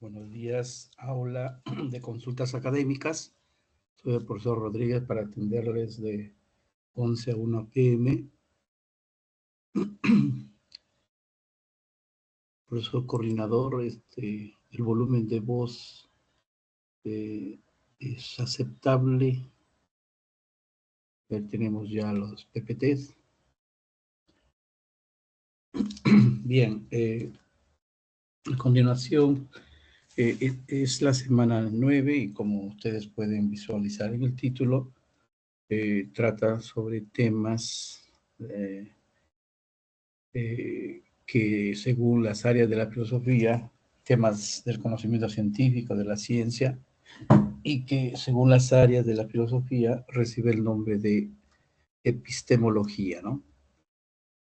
Buenos días, aula de consultas académicas. Soy el profesor Rodríguez para atenderles de 11 a 1 p.m. Profesor coordinador, el volumen de voz es aceptable. Tenemos ya los PPTs. Bien, a continuación es la semana 9 y como ustedes pueden visualizar en el título, trata sobre temas que según las áreas de la filosofía, temas del conocimiento científico, de la ciencia, y que según las áreas de la filosofía recibe el nombre de epistemología, ¿no?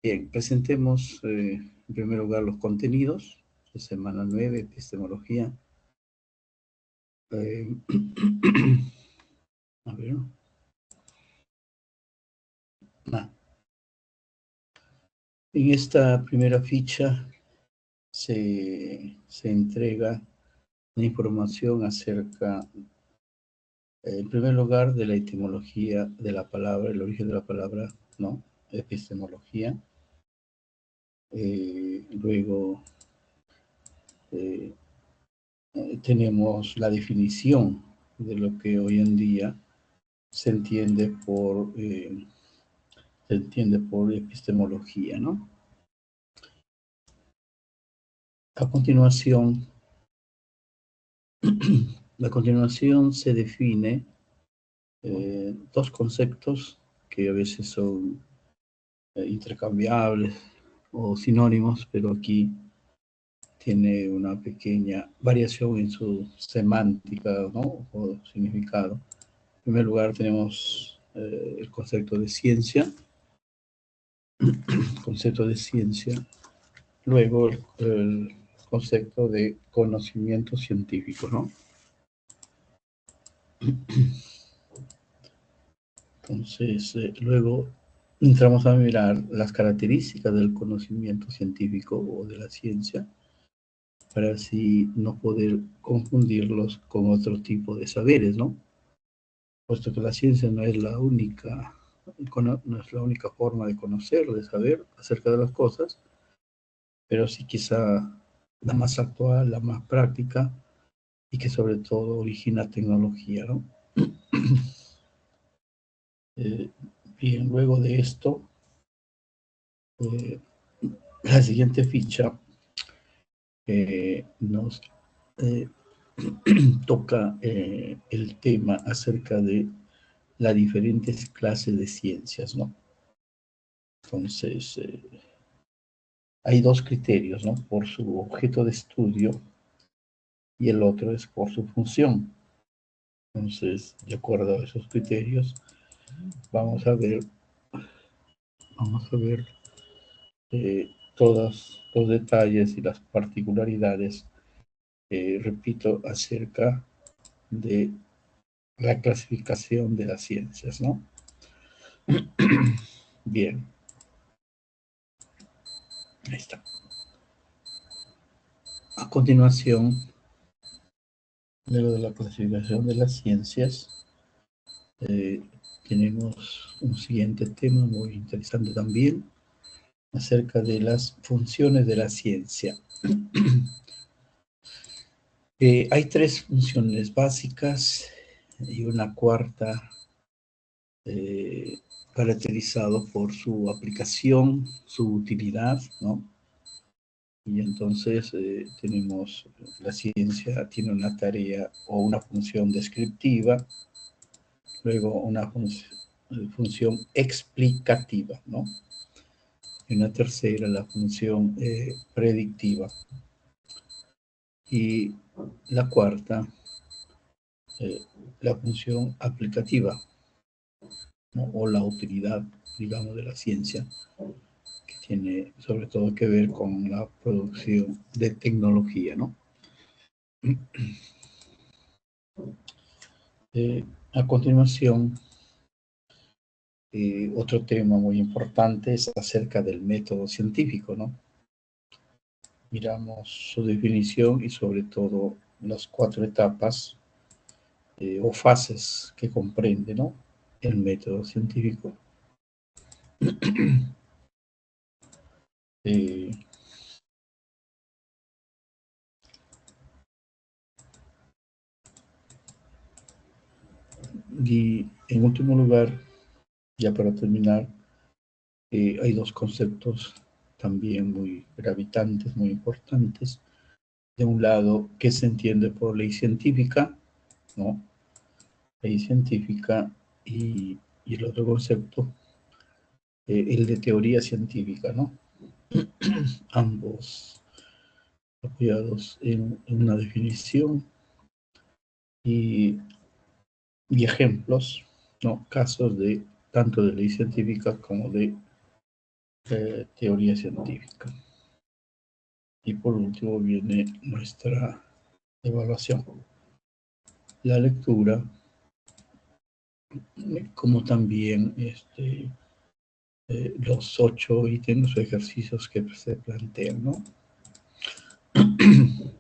Bien, presentemos en primer lugar los contenidos de semana 9, epistemología. A ver. En esta primera ficha se entrega la información acerca, en primer lugar, de la etimología de la palabra, el origen de la palabra, ¿no? Epistemología. Luego tenemos la definición de lo que hoy en día se entiende por epistemología, ¿no? A continuación se define dos conceptos que a veces son intercambiables o sinónimos, pero aquí tiene una pequeña variación en su semántica, ¿no? O significado. En primer lugar tenemos el concepto de ciencia, luego el concepto de conocimiento científico, ¿no? Entonces, luego entramos a mirar las características del conocimiento científico o de la ciencia, para así no poder confundirlos con otro tipo de saberes, ¿no? Puesto que la ciencia no es la única forma de conocer, de saber acerca de las cosas, pero sí quizá la más actual, la más práctica y que sobre todo origina tecnología, ¿no? Bien, luego de esto, la siguiente ficha nos toca el tema acerca de las diferentes clases de ciencias, ¿no? Entonces, hay dos criterios, ¿no? Por su objeto de estudio y el otro es por su función. Entonces, de acuerdo a esos criterios, vamos a ver todos los detalles y las particularidades, repito, acerca de la clasificación de las ciencias, ¿no? Bien. Ahí está. A continuación, luego de la clasificación de las ciencias, tenemos un siguiente tema muy interesante también, acerca de las funciones de la ciencia. Hay tres funciones básicas y una cuarta caracterizado por su aplicación, su utilidad, ¿no? Y entonces tenemos, la ciencia tiene una tarea o una función descriptiva, luego una función explicativa, ¿no? Y una tercera, la función predictiva. Y la cuarta, la función aplicativa, ¿no? O la utilidad, digamos, de la ciencia, que tiene sobre todo que ver con la producción de tecnología, ¿no? A continuación, otro tema muy importante es acerca del método científico, ¿no? miramos su definición y sobre todo las 4 etapas o fases que comprende, ¿no?, el método científico. Eh, y en último lugar, ya para terminar, hay 2 conceptos también muy gravitantes, muy importantes. De un lado, ¿qué se entiende por ley científica?, ¿no? Ley científica y el otro concepto, el de teoría científica, ¿no? Ambos apoyados en una definición y, y ejemplos, ¿no? Casos de tanto de ley científica como de teoría científica. Y por último viene nuestra evaluación. La lectura, como también los 8 ítems o ejercicios que se plantean, ¿no?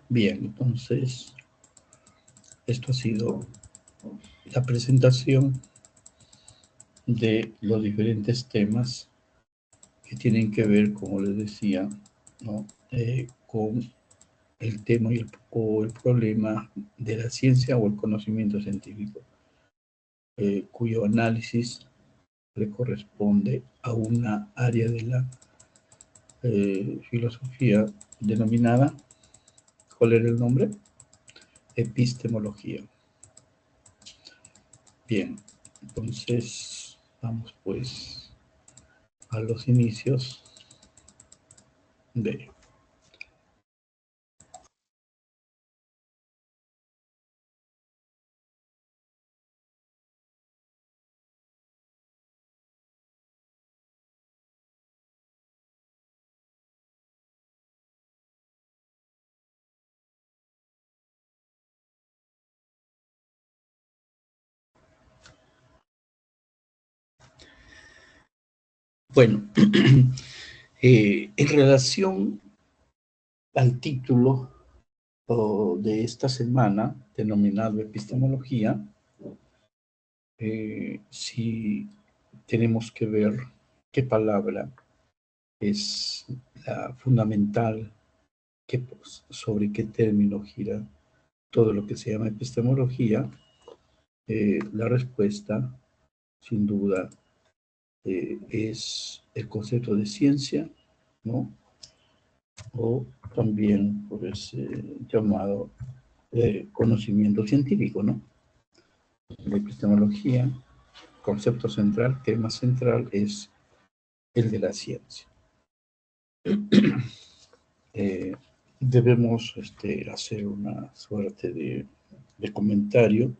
Bien, entonces, esto ha sido la presentación de los diferentes temas que tienen que ver, como les decía, ¿no?, con el tema o el problema de la ciencia o el conocimiento científico, cuyo análisis le corresponde a una área de la filosofía denominada, ¿cuál era el nombre? Epistemología. Bien, entonces vamos pues a los inicios de... Bueno, en relación al título de esta semana, denominado Epistemología, si tenemos que ver qué palabra es la fundamental, sobre qué término gira todo lo que se llama epistemología, la respuesta, sin duda, es el concepto de ciencia, ¿no? O también pues, llamado conocimiento científico, ¿no? La epistemología, concepto central, tema central, es el de la ciencia. Debemos hacer una suerte de comentario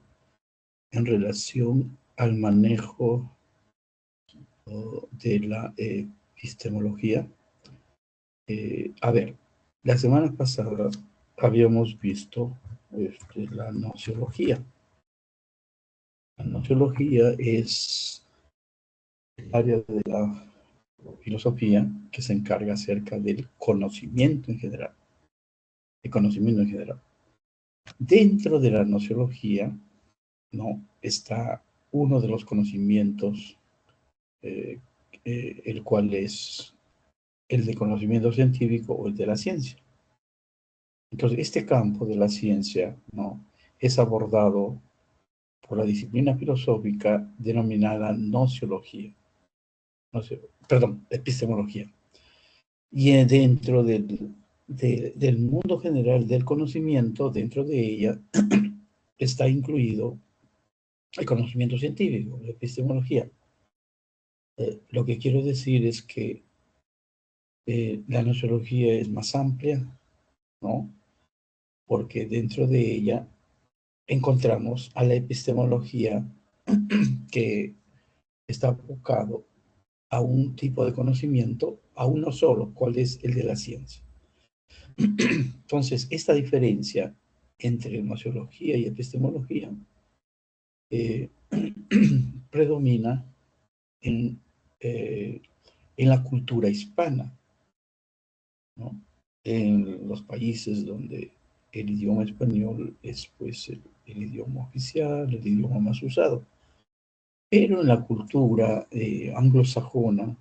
en relación al manejo de la epistemología. A ver, la semana pasada habíamos visto la nociología. La nociología es el área de la filosofía que se encarga acerca del conocimiento en general. El conocimiento en general. Dentro de la nociología, ¿no?, está uno de los conocimientos, el cual es el de conocimiento científico o el de la ciencia. Entonces, este campo de la ciencia, ¿no?, es abordado por la disciplina filosófica denominada nociología. Perdón, epistemología. Y dentro del mundo general del conocimiento, dentro de ella, está incluido el conocimiento científico, la epistemología. Lo que quiero decir es que la nociología es más amplia, ¿no?, porque dentro de ella encontramos a la epistemología que está enfocado a un tipo de conocimiento, a uno solo, cuál es el de la ciencia. Entonces, esta diferencia entre nociología y epistemología predomina en, en la cultura hispana, ¿no? en los países donde el idioma español es pues el idioma oficial, el idioma más usado. Pero en la cultura anglosajona,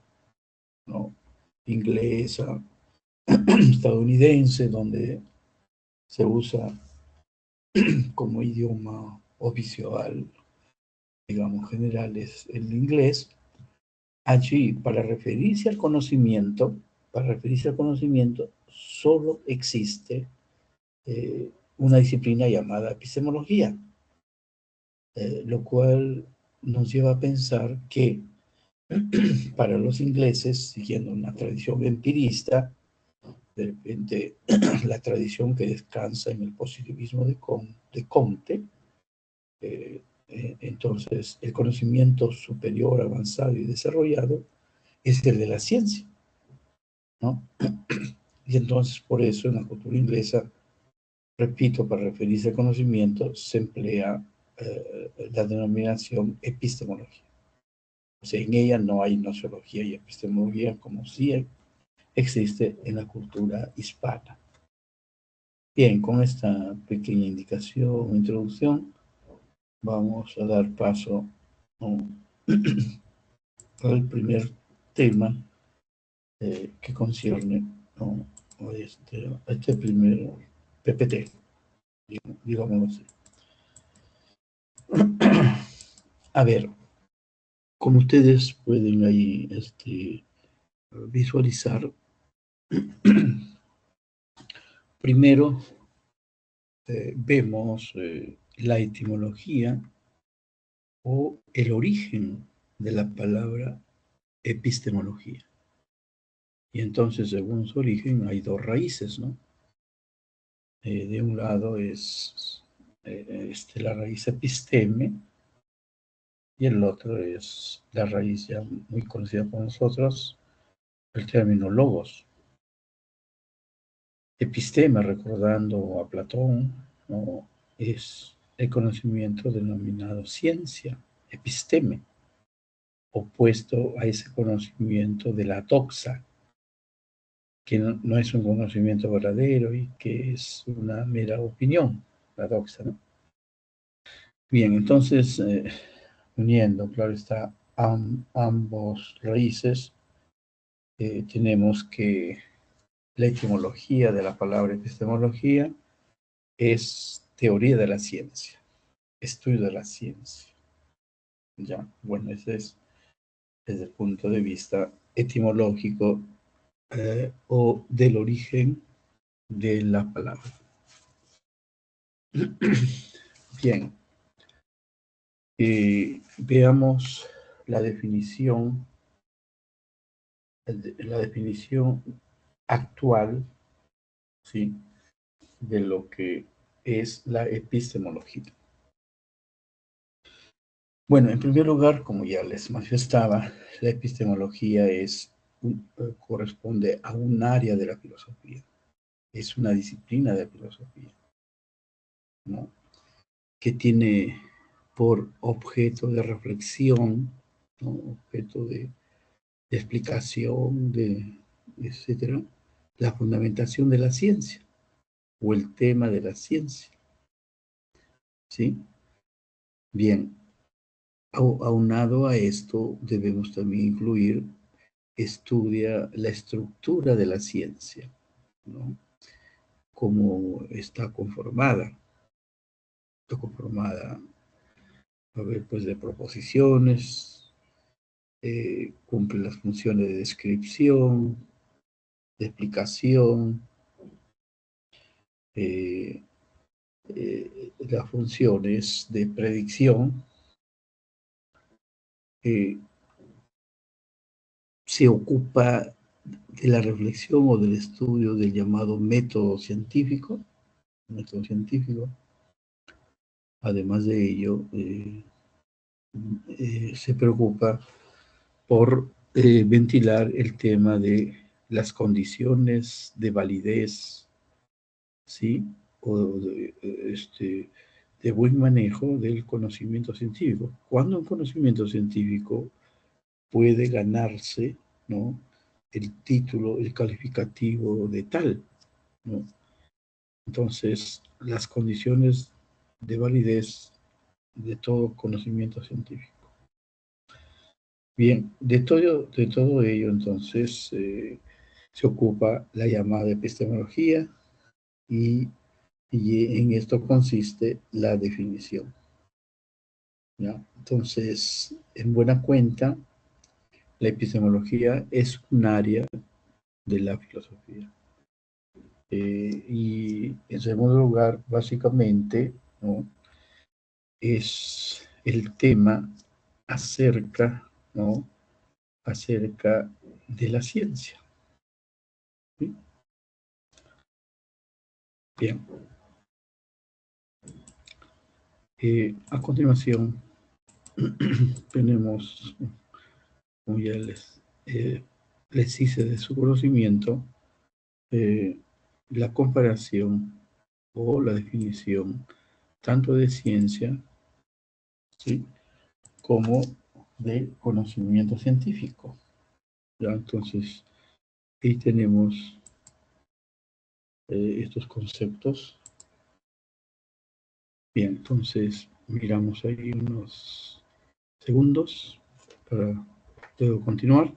¿no? Inglesa, estadounidense, donde se usa como idioma oficial, digamos, general, es el inglés. Allí, para referirse al conocimiento, solo existe una disciplina llamada epistemología, lo cual nos lleva a pensar que para los ingleses, siguiendo una tradición empirista, de repente la tradición que descansa en el positivismo de Comte, entonces el conocimiento superior, avanzado y desarrollado es el de la ciencia, ¿no? Y entonces por eso en la cultura inglesa, repito, para referirse al conocimiento se emplea la denominación epistemología. O sea, en ella no hay gnosiología y epistemología como sí existe en la cultura hispana. Bien, con esta pequeña indicación, introducción, vamos a dar paso, ¿no?, al primer tema que concierne, ¿no?, este primer PPT, digámoslo así. A ver, como ustedes pueden ahí visualizar, primero vemos la etimología o el origen de la palabra epistemología. Y entonces, según su origen, hay dos raíces, ¿no? De un lado es la raíz episteme, y el otro es la raíz ya muy conocida por nosotros, el término logos. Episteme, recordando a Platón, ¿no?, es el conocimiento denominado ciencia, episteme, opuesto a ese conocimiento de la doxa, que no es un conocimiento verdadero y que es una mera opinión, la doxa, ¿no? Bien, entonces, uniendo, claro está, ambos raíces, tenemos que la etimología de la palabra epistemología es teoría de la ciencia, estudio de la ciencia. Ya, bueno, ese es desde el punto de vista etimológico o del origen de la palabra. Bien, veamos la definición actual, ¿sí?, de lo que es la epistemología. Bueno, en primer lugar, como ya les manifestaba, la epistemología corresponde a un área de la filosofía, es una disciplina de la filosofía, ¿no?, que tiene por objeto de reflexión, ¿no?, objeto de explicación, etcétera, la fundamentación de la ciencia o el tema de la ciencia, ¿sí? Bien, aunado a esto, debemos también incluir, estudia la estructura de la ciencia, ¿no?, cómo está conformada, a ver, pues de proposiciones, cumple las funciones de descripción, de explicación, las funciones de predicción, se ocupa de la reflexión o del estudio del llamado método científico. Además de ello, se preocupa por ventilar el tema de las condiciones de validez, ¿sí?, o de buen manejo del conocimiento científico. Cuando un conocimiento científico puede ganarse, ¿no?, el título, el calificativo de tal, ¿no? Entonces, las condiciones de validez de todo conocimiento científico. Bien, de todo ello, entonces, se ocupa la llamada epistemología y en esto consiste la definición, ¿ya? Entonces, en buena cuenta, la epistemología es un área de la filosofía. Y en segundo lugar, básicamente, ¿no?, es el tema acerca, ¿no?, acerca de la ciencia. ¿Sí? Bien. A continuación, tenemos, como ya les hice de su conocimiento, eh, la comparación o la definición tanto de ciencia, ¿sí?, como de conocimiento científico. ¿Ya? Entonces, ahí tenemos estos conceptos. Bien, entonces miramos ahí unos segundos para luego continuar.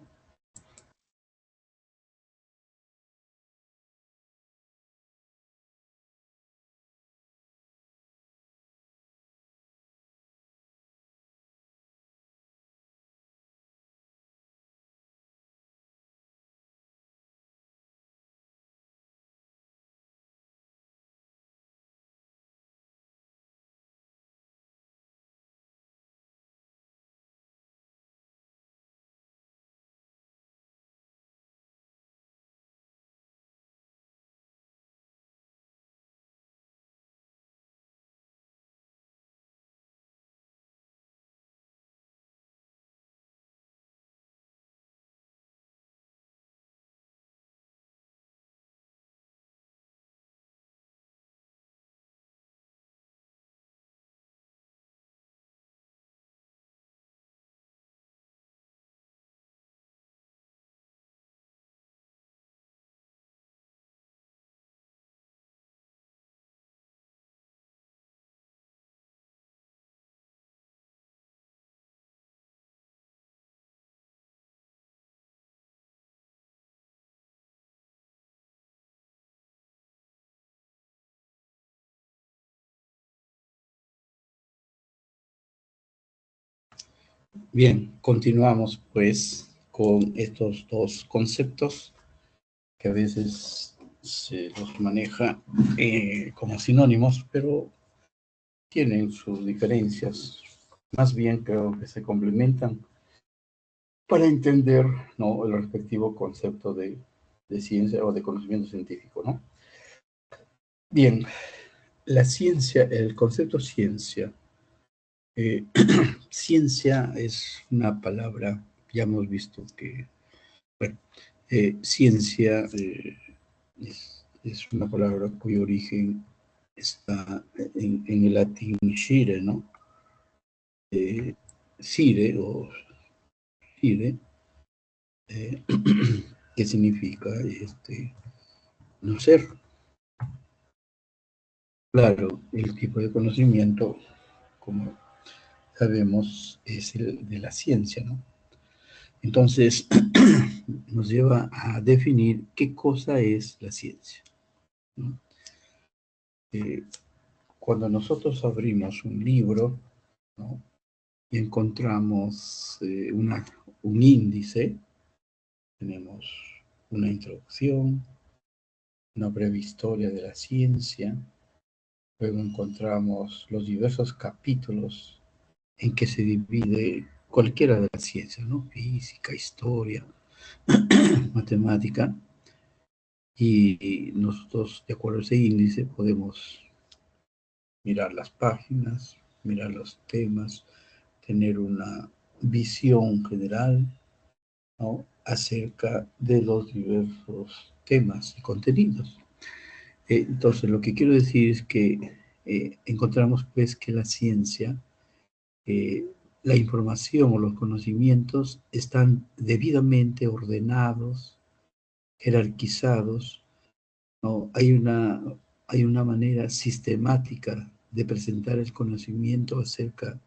Bien, continuamos pues con estos dos conceptos que a veces se los maneja como sinónimos, pero tienen sus diferencias. Más bien creo que se complementan para entender, ¿no?, el respectivo concepto de ciencia o de conocimiento científico, ¿no? Bien, la ciencia, el concepto ciencia. Eh, ciencia es una palabra, ya hemos visto que, bueno, ciencia es una palabra cuyo origen está en el latín scire, ¿no? Scire o scire, eh, que significa no ser. Claro, el tipo de conocimiento, como sabemos, es el de la ciencia, ¿no? Entonces, nos lleva a definir qué cosa es la ciencia, ¿no? Eh, Cuando nosotros abrimos un libro, ¿no?, y encontramos un índice, tenemos una introducción, una breve historia de la ciencia, luego encontramos los diversos capítulos en que se divide cualquiera de las ciencias, ¿no? Física, historia, matemática, y nosotros, de acuerdo a ese índice, podemos mirar las páginas, mirar los temas, tener una visión general, ¿no?, acerca de los diversos temas y contenidos. Entonces, lo que quiero decir es que encontramos pues que la ciencia, eh, la información o los conocimientos están debidamente ordenados, jerarquizados ¿no? Hay una manera sistemática de presentar el conocimiento acerca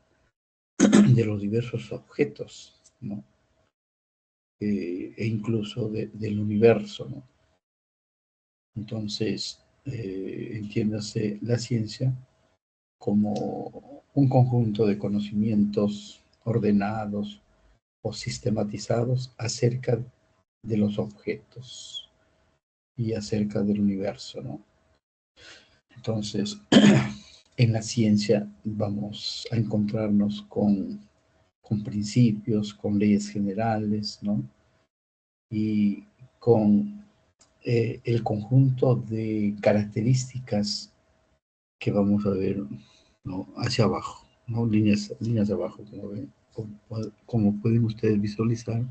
de los diversos objetos, ¿no? E incluso del universo, ¿no? Entonces, entiéndase la ciencia como un conjunto de conocimientos ordenados o sistematizados acerca de los objetos y acerca del universo, ¿no? Entonces, en la ciencia vamos a encontrarnos con principios, con leyes generales, ¿no? Y con el conjunto de características que vamos a ver, ¿no? Hacia abajo, ¿no? Líneas de abajo, como pueden ustedes visualizar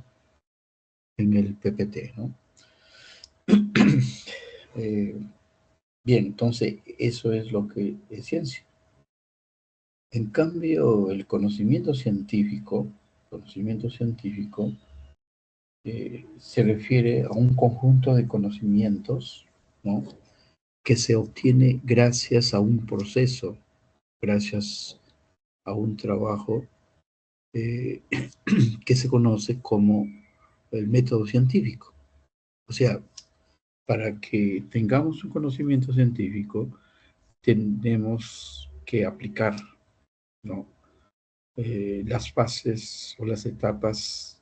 en el PPT, ¿no? Eh, bien, entonces eso es lo que es ciencia. En cambio, el conocimiento científico se refiere a un conjunto de conocimientos, ¿no? Que se obtiene gracias a un proceso, gracias a un trabajo eh, que se conoce como el método científico. O sea, para que tengamos un conocimiento científico, tenemos que aplicar, ¿no? Las fases o las etapas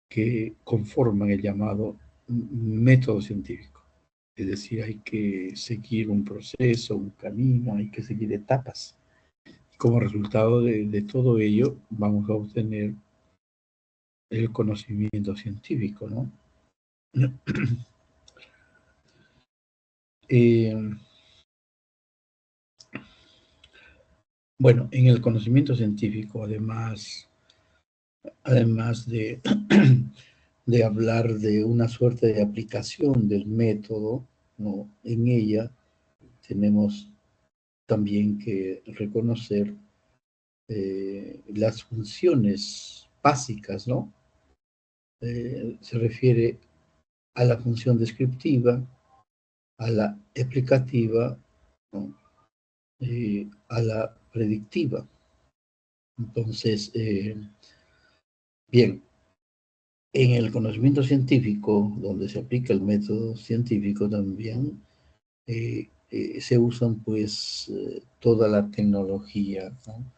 que conforman el llamado método científico. Es decir, hay que seguir un proceso, un camino, hay que seguir etapas. Como resultado de todo ello, vamos a obtener el conocimiento científico, ¿no? Eh, bueno, en el conocimiento científico, además de hablar de una suerte de aplicación del método, ¿no? En ella tenemos también que reconocer las funciones básicas, ¿no? Se refiere a la función descriptiva, a la explicativa, ¿no? A la predictiva. Entonces, bien, en el conocimiento científico, donde se aplica el método científico también, se usan pues toda la tecnología, ¿no?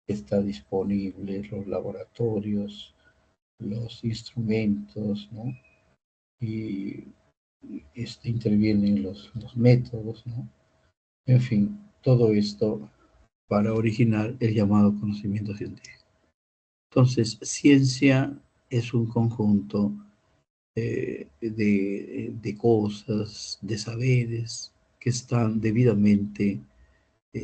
Que está disponible, los laboratorios, los instrumentos, ¿no? Y intervienen los métodos, ¿no? En fin, todo esto para originar el llamado conocimiento científico. Entonces, ciencia es un conjunto de cosas, de saberes que están debidamente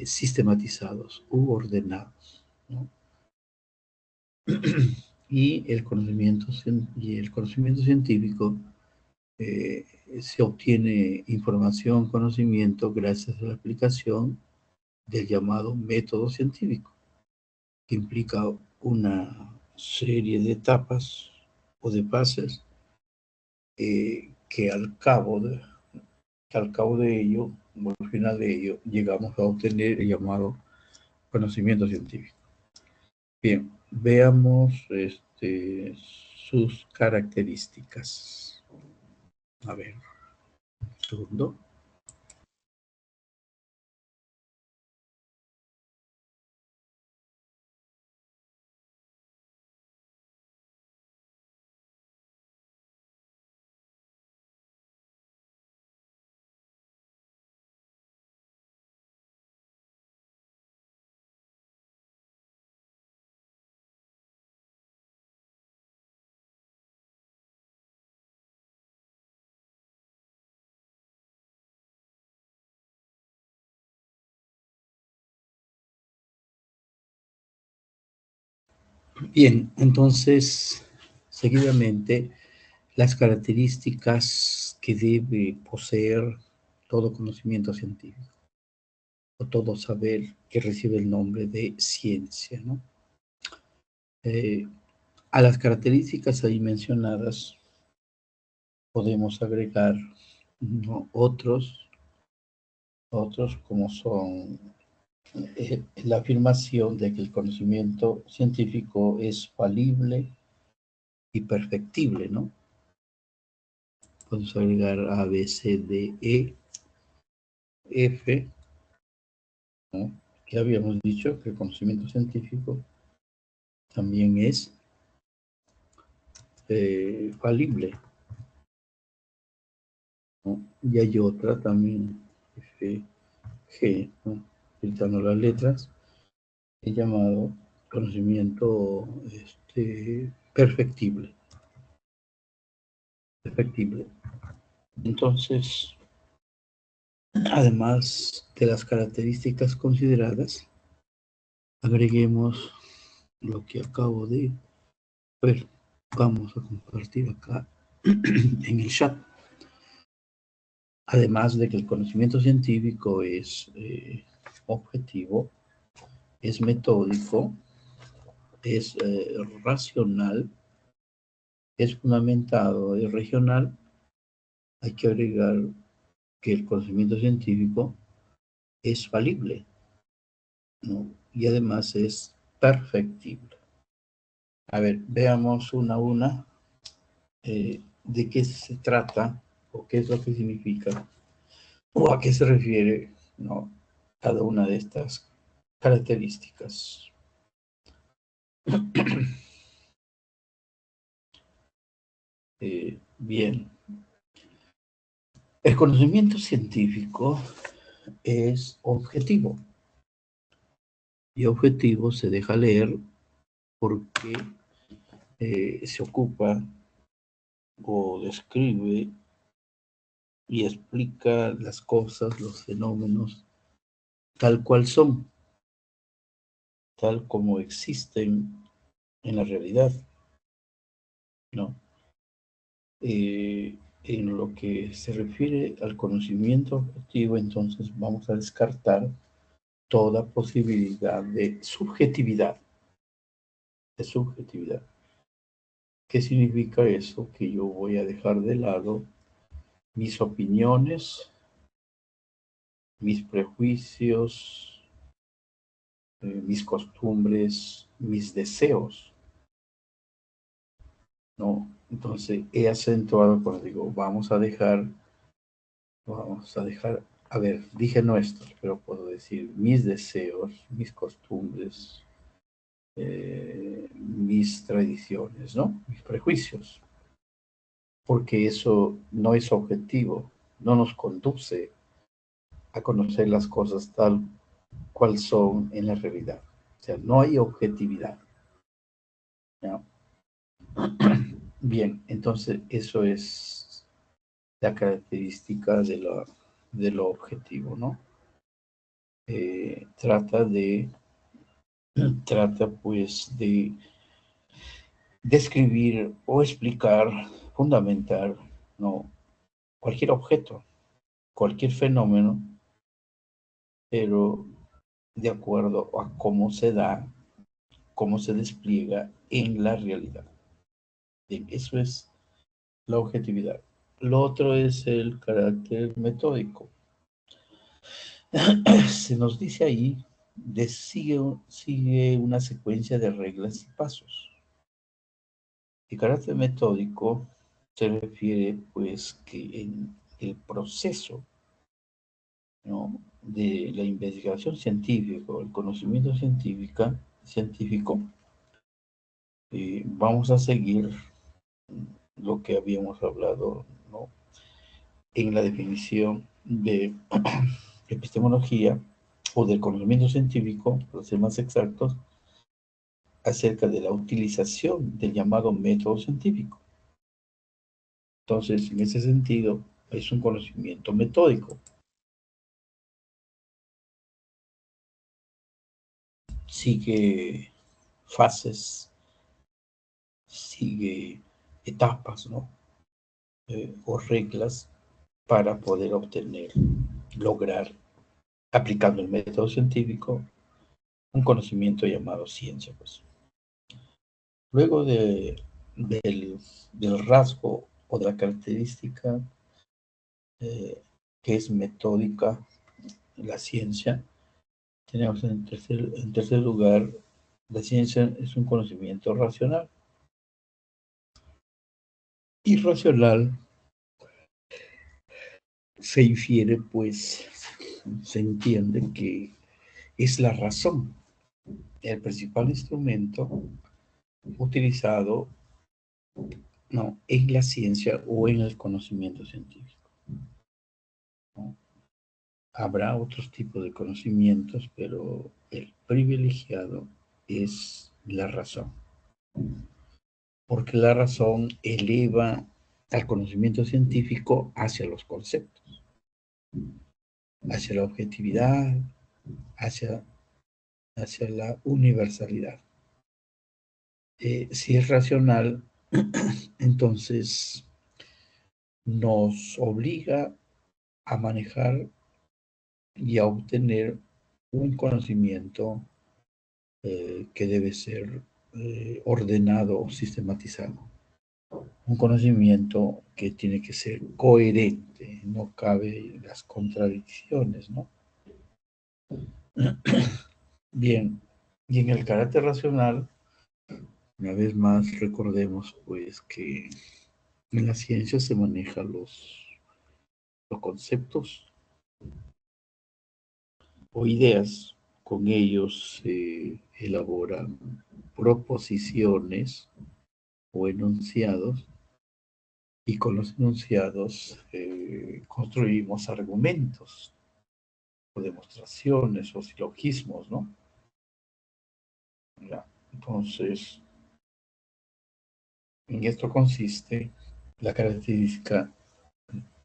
sistematizados u ordenados, ¿no? Y el conocimiento científico eh, se obtiene información, conocimiento gracias a la aplicación del llamado método científico, que implica una serie de etapas o de fases que al cabo de ello, o al final de ello, llegamos a obtener el llamado conocimiento científico. Bien, veamos sus características. A ver, un segundo. Bien, entonces, seguidamente, las características que debe poseer todo conocimiento científico o todo saber que recibe el nombre de ciencia, ¿no? Eh, a las características ahí mencionadas podemos agregar ¿no? Otros como son la afirmación de que el conocimiento científico es falible y perfectible, ¿no? Podemos agregar A, B, C, D, E, F, ¿no? Que habíamos dicho que el conocimiento científico también es falible, ¿no? Y hay otra también, F, G, ¿no? Utilizando las letras, he llamado conocimiento perfectible. Perfectible. Entonces, además de las características consideradas, agreguemos lo que acabo de ver. Vamos a compartir acá en el chat. Además de que el conocimiento científico es objetivo, es metódico, es racional, es fundamentado, es regional, hay que agregar que el conocimiento científico es falible, ¿no? Y además es perfectible. A ver, veamos una a una de qué se trata o qué es lo que significa o a qué se refiere, ¿no? Cada una de estas características. Bien, el conocimiento científico es objetivo y objetivo se deja leer porque se ocupa o describe y explica las cosas, los fenómenos, tal cual son, tal como existen en la realidad, ¿no? En lo que se refiere al conocimiento objetivo, entonces vamos a descartar toda posibilidad de subjetividad. De subjetividad. ¿Qué significa eso? Que yo voy a dejar de lado mis opiniones, mis prejuicios, mis costumbres, mis deseos, ¿no? Entonces he acentuado cuando digo, a ver, dije nuestros, pero puedo decir mis deseos, mis costumbres, mis tradiciones, ¿no? Mis prejuicios, porque eso no es objetivo, no nos conduce a conocer las cosas tal cual son en la realidad. O sea, no hay objetividad, ¿no? Bien, entonces eso es la característica de lo objetivo, ¿no? Trata pues de describir o explicar, fundamentar, ¿no? Cualquier objeto, cualquier fenómeno, pero de acuerdo a cómo se da, cómo se despliega en la realidad. Bien, eso es la objetividad. Lo otro es el carácter metódico. Se nos dice ahí, sigue una secuencia de reglas y pasos. El carácter metódico se refiere pues que en el proceso, ¿no?, de la investigación científica, el conocimiento científico, vamos a seguir lo que habíamos hablado, ¿no?, en la definición de epistemología o del conocimiento científico, para ser más exactos, acerca de la utilización del llamado método científico. Entonces, en ese sentido, es un conocimiento metódico. Sigue fases, sigue etapas, ¿no? O reglas para poder lograr, aplicando el método científico, un conocimiento llamado ciencia, pues. Luego del rasgo o de la característica que es metódica, la ciencia. Tenemos en tercer lugar, la ciencia es un conocimiento racional. Irracional se infiere, pues, se entiende que es la razón el principal instrumento utilizado, ¿no?, en la ciencia o en el conocimiento científico, ¿no? Habrá otros tipos de conocimientos, pero el privilegiado es la razón, porque la razón eleva al conocimiento científico hacia los conceptos, hacia la objetividad, hacia, hacia la universalidad. Si es racional, entonces nos obliga a manejar y a obtener un conocimiento que debe ser ordenado o sistematizado. Un conocimiento que tiene que ser coherente, no cabe las contradicciones, ¿no? Bien, y en el carácter racional, una vez más recordemos pues que en la ciencia se manejan los conceptos o ideas, con ellos se elaboran proposiciones o enunciados, y con los enunciados construimos argumentos o demostraciones o silogismos, ¿no? Ya. Entonces, en esto consiste la característica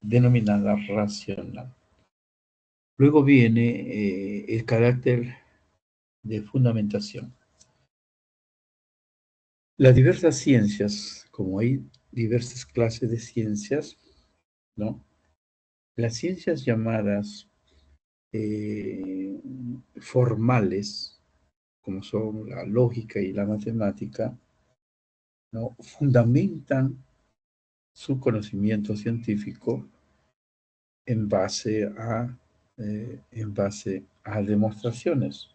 denominada racional. Luego viene el carácter de fundamentación. Las diversas ciencias, como hay diversas clases de ciencias, ¿no? Las ciencias llamadas formales, como son la lógica y la matemática, ¿no?, fundamentan su conocimiento científico en base a demostraciones.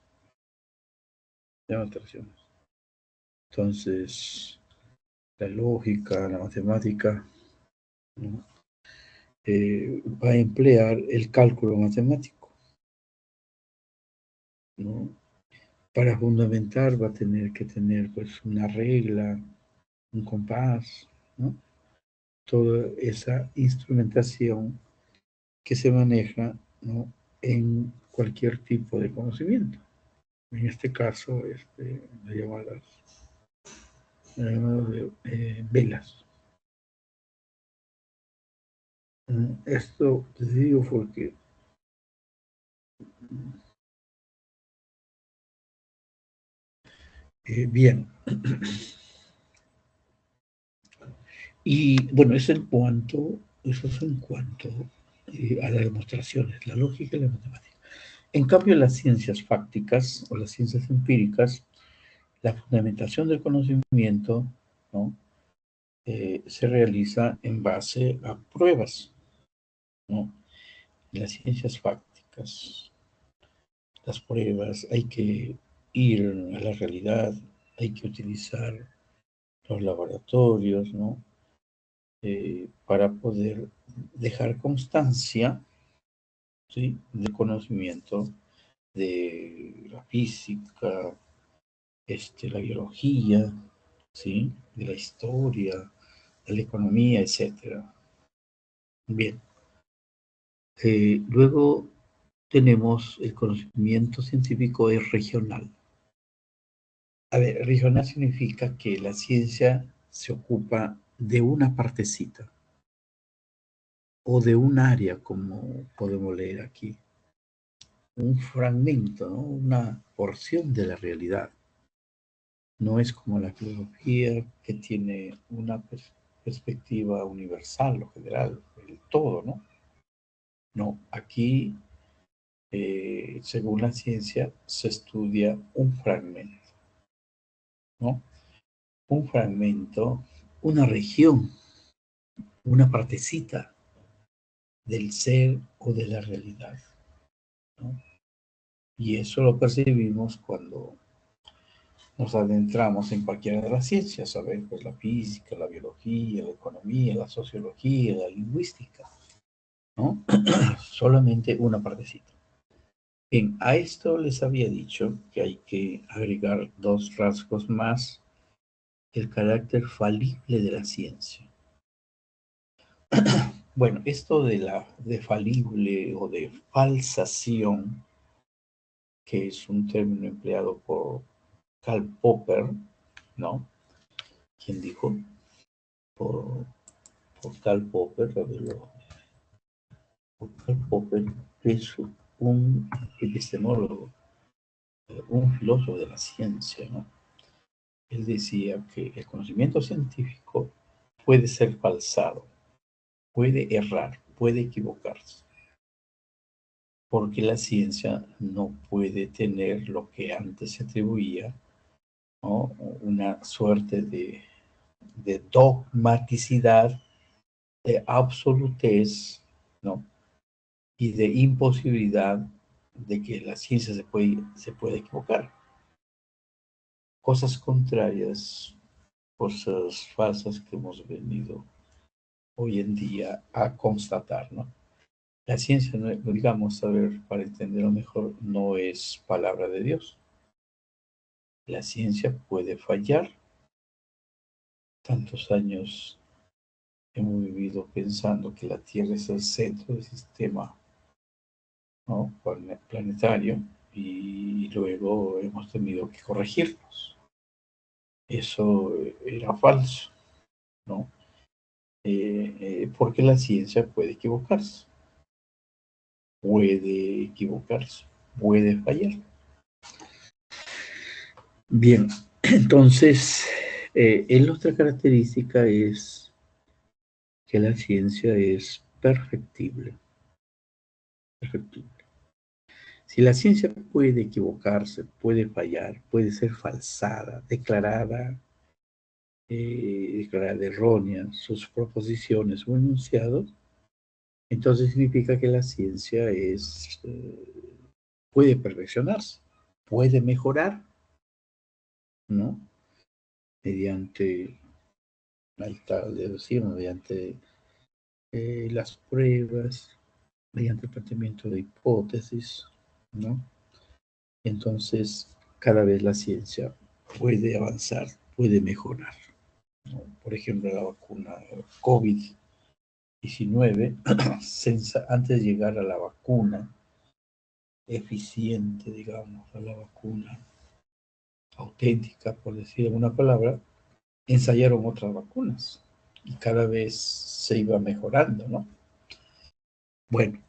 Entonces, la lógica, la matemática, ¿no?, va a emplear el cálculo matemático, ¿no? Para fundamentar va a tener que tener pues una regla, un compás, ¿no? Toda esa instrumentación que se maneja, ¿no?, en cualquier tipo de conocimiento. En este caso, las llamadas velas. Esto te digo porque bien. Y bueno, eso es en cuanto a las demostraciones, la lógica y la matemática. En cambio, las ciencias fácticas o las ciencias empíricas, la fundamentación del conocimiento, ¿no?, se realiza en base a pruebas, ¿no? Las ciencias fácticas, las pruebas, hay que ir a la realidad, hay que utilizar los laboratorios, ¿no?, para poder dejar constancia, ¿sí?, de conocimiento de la física, la biología, ¿sí?, de la historia, de la economía, etcétera. Bien. Luego tenemos el conocimiento científico es regional. A ver, regional significa que la ciencia se ocupa de una partecita o de un área, como podemos leer aquí, un fragmento, ¿no?, una porción de la realidad. No es como la filosofía, que tiene una perspectiva universal o general, el todo, ¿no? No, aquí, según la ciencia, se estudia un fragmento, ¿no? Un fragmento, una región, una partecita del ser o de la realidad, ¿no? Y eso lo percibimos cuando nos adentramos en cualquiera de las ciencias, a ver, pues la física, la biología, la economía, la sociología, la lingüística, ¿no? Solamente una partecita. Bien, a esto les había dicho que hay que agregar dos rasgos más: el carácter falible de la ciencia. Bueno, esto de falible o de falsación, que es un término empleado por Karl Popper, ¿no? ¿Quién dijo? Por, por Karl Popper, a ver, por Karl Popper, que es un epistemólogo, un filósofo de la ciencia, ¿no? Él decía que el conocimiento científico puede ser falsado, puede errar, puede equivocarse, porque la ciencia no puede tener lo que antes se atribuía, ¿no? Una suerte de dogmaticidad, de absolutez, ¿no? Y de imposibilidad de que la ciencia se puede equivocar. Cosas contrarias, cosas falsas que hemos venido hoy en día a constatar, ¿no? La ciencia, digamos, a ver, para entenderlo mejor, no es palabra de Dios. La ciencia puede fallar. Tantos años hemos vivido pensando que la Tierra es el centro del sistema, ¿no? Planetario, y luego hemos tenido que corregirnos. Eso era falso, ¿no? Porque la ciencia puede equivocarse, puede fallar. Bien, entonces, la otra característica es que la ciencia es perfectible. Perfectible. Si la ciencia puede equivocarse, puede fallar, puede ser falsada, declarada errónea, sus proposiciones o enunciados, entonces significa que la ciencia puede perfeccionarse, puede mejorar, ¿no? Mediante, ahí está, le decimos, mediante las pruebas, mediante el planteamiento de hipótesis, ¿no? Entonces, cada vez la ciencia puede avanzar, puede mejorar, ¿no? Por ejemplo, la vacuna COVID-19, antes de llegar a la vacuna eficiente, digamos, a la vacuna auténtica, por decir una palabra, ensayaron otras vacunas y cada vez se iba mejorando, ¿no? Bueno,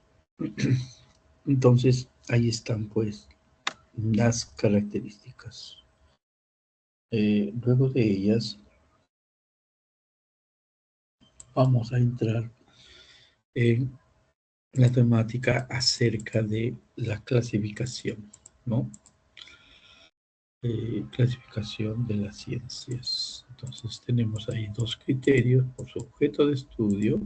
entonces ahí están pues las características. Luego de ellas vamos a entrar en la temática acerca de la clasificación, ¿no? Clasificación de las ciencias. Entonces tenemos ahí dos criterios: por su objeto de estudio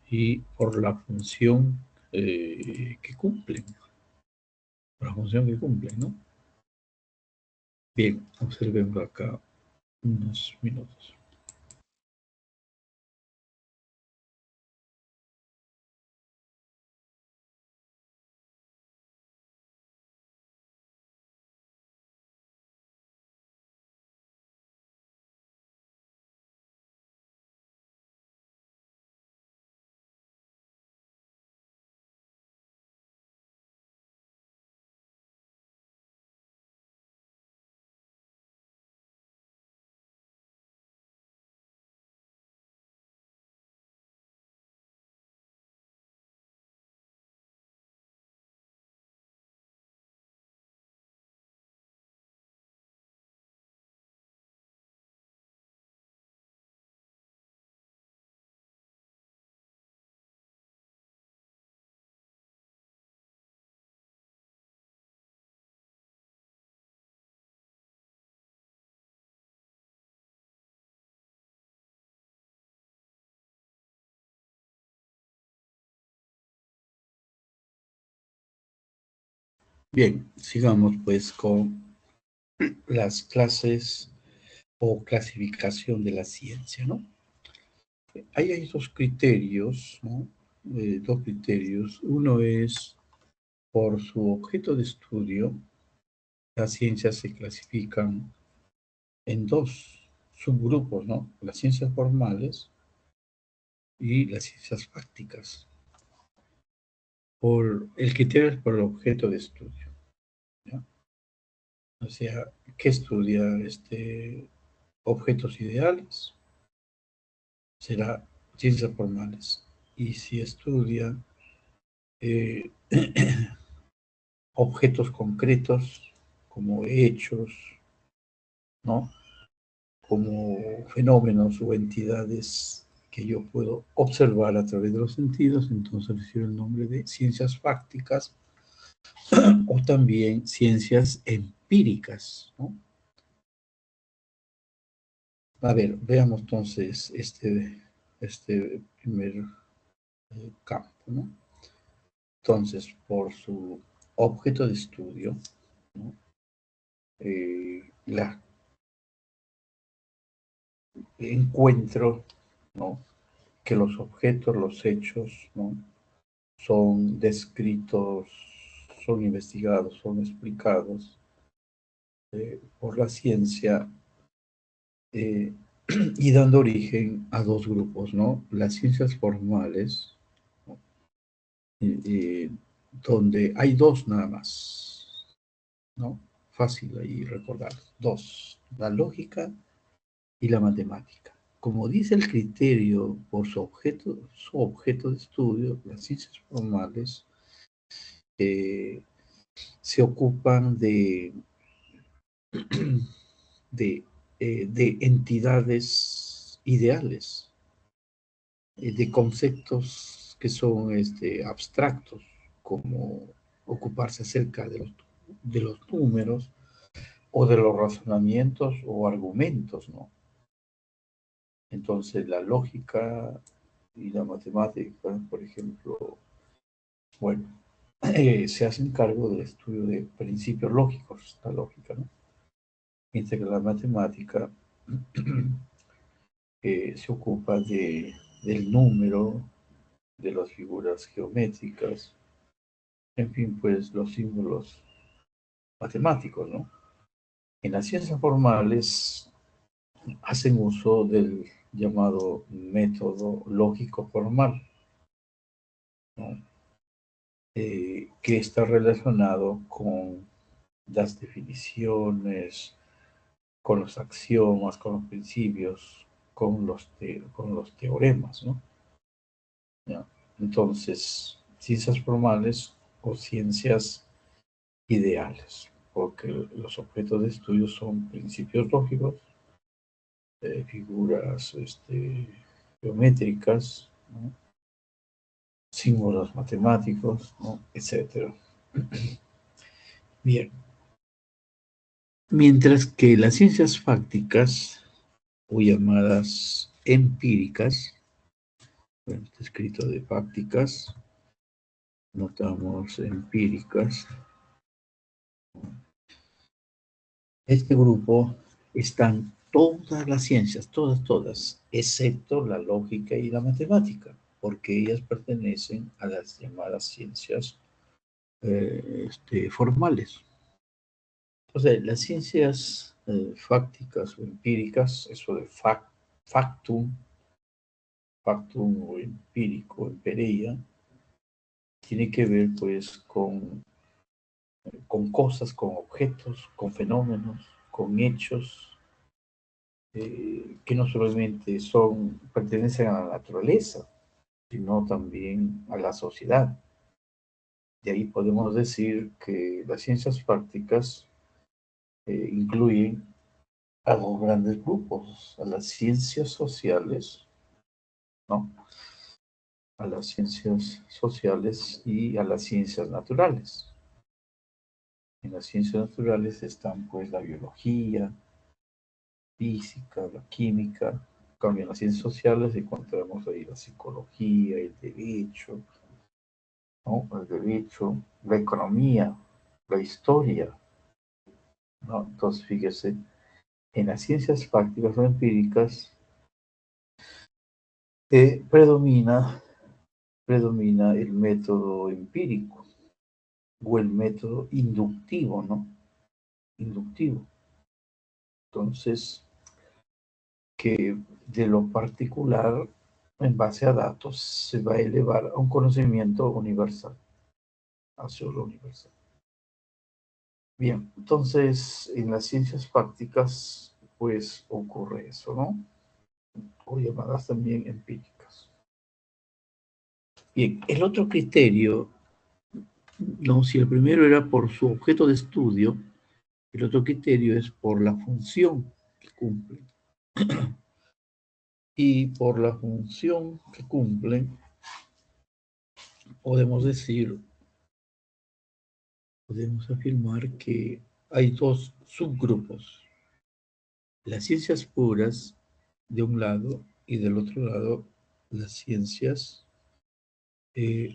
y por la función que cumplen, por la función que cumplen, ¿no? Bien, observemos acá unos minutos. Bien, sigamos pues con las clases o clasificación de la ciencia, ¿no? Ahí hay dos criterios, ¿no? Dos criterios. Uno es por su objeto de estudio. Las ciencias se clasifican en dos subgrupos, ¿no? Las ciencias formales y las ciencias prácticas. Por el criterio es por el objeto de estudio, ¿ya? O sea, ¿qué estudia objetos ideales? Será ciencias formales. Y si estudia eh, objetos concretos como hechos, ¿no? Como fenómenos o entidades que yo puedo observar a través de los sentidos, entonces recibe el nombre de ciencias fácticas o también ciencias empíricas, ¿no? A ver, veamos entonces este primer campo, ¿no? Entonces, por su objeto de estudio, ¿no? La encuentro, ¿no? Que los objetos, los hechos, ¿no? Son descritos, son investigados, son explicados por la ciencia eh, y dando origen a dos grupos, ¿no? Las ciencias formales, ¿no? Donde hay dos nada más, ¿no? Fácil ahí recordar, dos, la lógica y la matemática. Como dice el criterio por su objeto de estudio, las ciencias formales eh, se ocupan de, de entidades ideales, de conceptos que son abstractos, como ocuparse acerca de los números o de los razonamientos o argumentos, ¿no? Entonces, la lógica y la matemática, por ejemplo, bueno, se hacen cargo del estudio de principios lógicos, la lógica, ¿no? Mientras que la matemática se ocupa del número, de las figuras geométricas, en fin, pues los símbolos matemáticos, ¿no? En las ciencias formales hacen uso del llamado método lógico formal, ¿no? Que está relacionado con las definiciones, con los axiomas, con los principios, con los teoremas, ¿no? ¿Ya? Entonces, ciencias formales o ciencias ideales, porque los objetos de estudio son principios lógicos, figuras geométricas, ¿no? Símbolos matemáticos, ¿no? Etcétera. Bien. Mientras que las ciencias fácticas, o llamadas empíricas, bueno, está escrito de fácticas, notamos empíricas. Este grupo están todas las ciencias, todas, excepto la lógica y la matemática, porque ellas pertenecen a las llamadas ciencias formales. Entonces, las ciencias fácticas o empíricas, eso de factum, factum o empírico, empereia, tiene que ver pues con cosas, con objetos, con fenómenos, con hechos, que no solamente pertenecen a la naturaleza, sino también a la sociedad. De ahí podemos decir que las ciencias prácticas incluyen a dos grandes grupos, a las ciencias sociales, ¿no? A las ciencias sociales y a las ciencias naturales. En las ciencias naturales están pues la biología, física, la química. En cambio, en las ciencias sociales encontramos ahí la psicología, el derecho, ¿no? El derecho, la economía, la historia, ¿no? Entonces, fíjese, en las ciencias prácticas o empíricas predomina el método empírico o el método inductivo, ¿no? Inductivo. Entonces, que de lo particular, en base a datos, se va a elevar a un conocimiento universal, hacia lo universal. Bien, entonces, en las ciencias prácticas, pues ocurre eso, ¿no? O llamadas también empíricas. Bien, el otro criterio, no, si el primero era por su objeto de estudio, el otro criterio es por la función que cumple. Y por la función que cumple, podemos afirmar que hay dos subgrupos, las ciencias puras de un lado y del otro lado las ciencias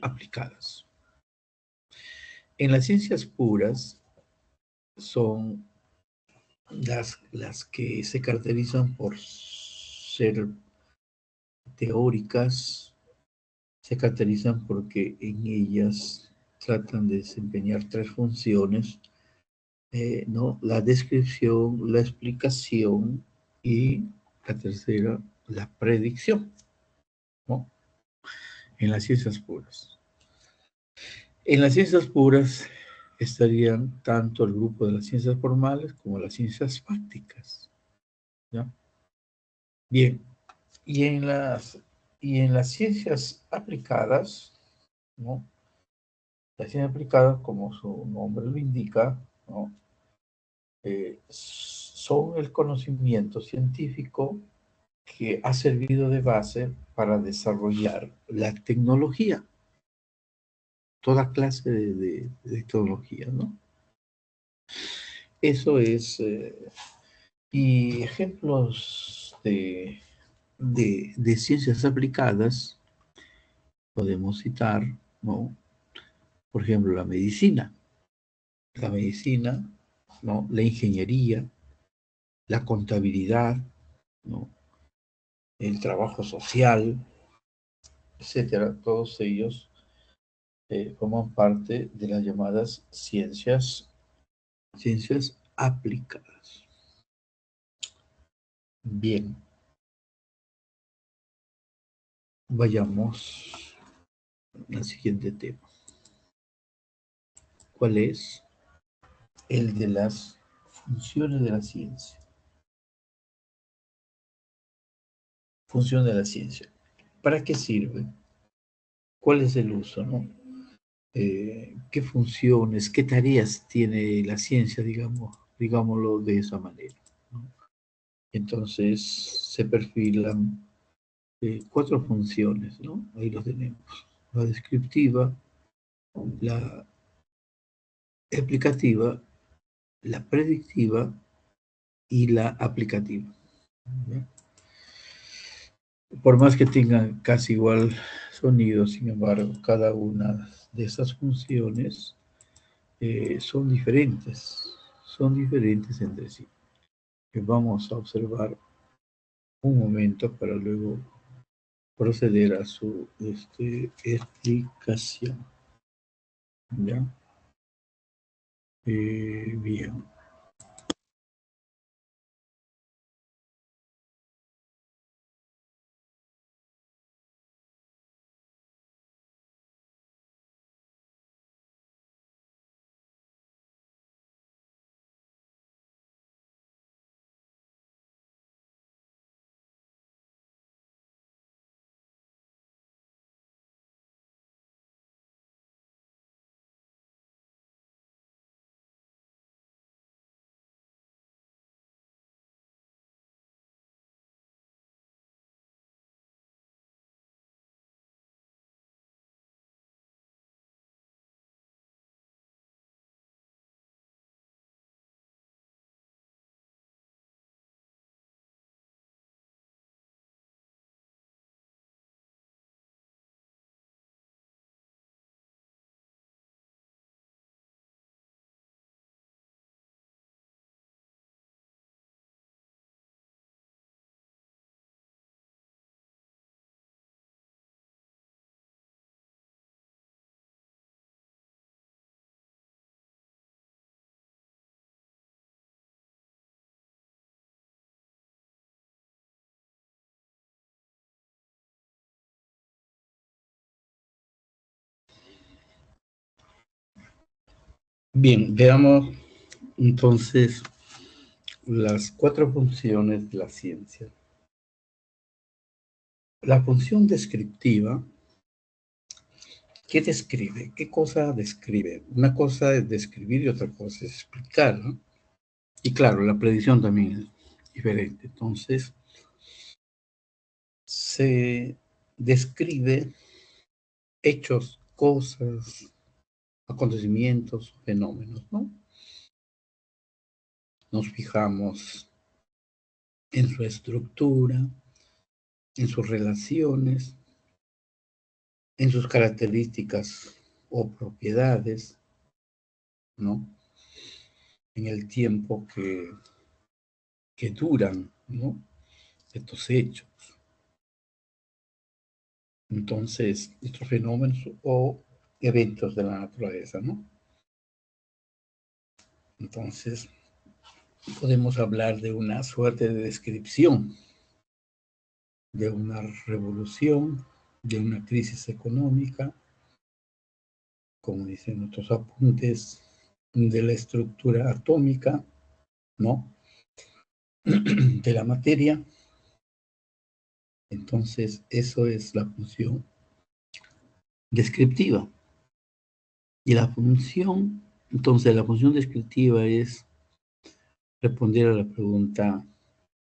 aplicadas. En las ciencias puras son las que se caracterizan por ser teóricas, se caracterizan porque en ellas tratan de desempeñar tres funciones, ¿no? La descripción, la explicación y la tercera, la predicción, ¿no? En las ciencias puras. En las ciencias puras estarían tanto el grupo de las ciencias formales como las ciencias prácticas, ¿ya? Bien, y en las ciencias aplicadas, ¿no? Las ciencias aplicadas, como su nombre lo indica, ¿no? Son el conocimiento científico que ha servido de base para desarrollar la tecnología, toda clase de tecnología, ¿no? Eso es, y ejemplos de ciencias aplicadas podemos citar, ¿no? Por ejemplo, la medicina, ¿no? La ingeniería, la contabilidad, ¿no? El trabajo social, etcétera. Todos ellos forman parte de las llamadas ciencias aplicadas. Bien, vayamos al siguiente tema. ¿Cuál es? El de las funciones de la ciencia. Función de la ciencia. ¿Para qué sirve? ¿Cuál es el uso, no? ¿Qué funciones, qué tareas tiene la ciencia, digámoslo de esa manera, ¿no? Entonces se perfilan cuatro funciones, ¿no? Ahí lo tenemos. La descriptiva, la explicativa, la predictiva y la aplicativa, ¿ya? Por más que tengan casi igual sonido, sin embargo, cada una de esas funciones son diferentes entre sí. Que vamos a observar un momento para luego proceder a su explicación. ¿Ya? Bien. Bien, veamos entonces las 4 funciones de la ciencia. La función descriptiva, ¿qué describe? ¿Qué cosa describe? Una cosa es describir y otra cosa es explicar, ¿no? Y claro, la predicción también es diferente. Entonces, se describe hechos, cosas, acontecimientos, fenómenos, ¿no? Nos fijamos en su estructura, en sus relaciones, en sus características o propiedades, ¿no? En el tiempo que duran, ¿no? Estos hechos. Entonces, estos fenómenos o eventos de la naturaleza, ¿no? Entonces, podemos hablar de una suerte de descripción de una revolución, de una crisis económica, como dicen nuestros apuntes, de la estructura atómica, ¿no? De la materia. Entonces, eso es la función descriptiva. Y la función, entonces, la función descriptiva es responder a la pregunta,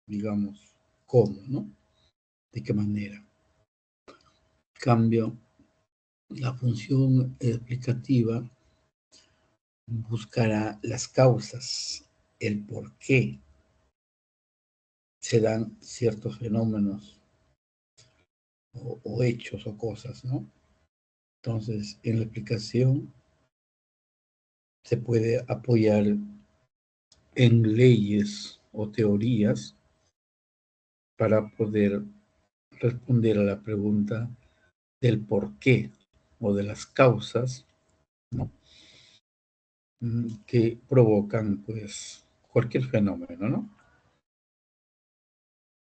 digamos, ¿cómo, no? ¿De qué manera? En cambio, la función explicativa buscará las causas, el por qué se dan ciertos fenómenos o hechos o cosas, ¿no? Entonces, en la explicación se puede apoyar en leyes o teorías para poder responder a la pregunta del por qué o de las causas, ¿no? Que provocan, pues, cualquier fenómeno, ¿no?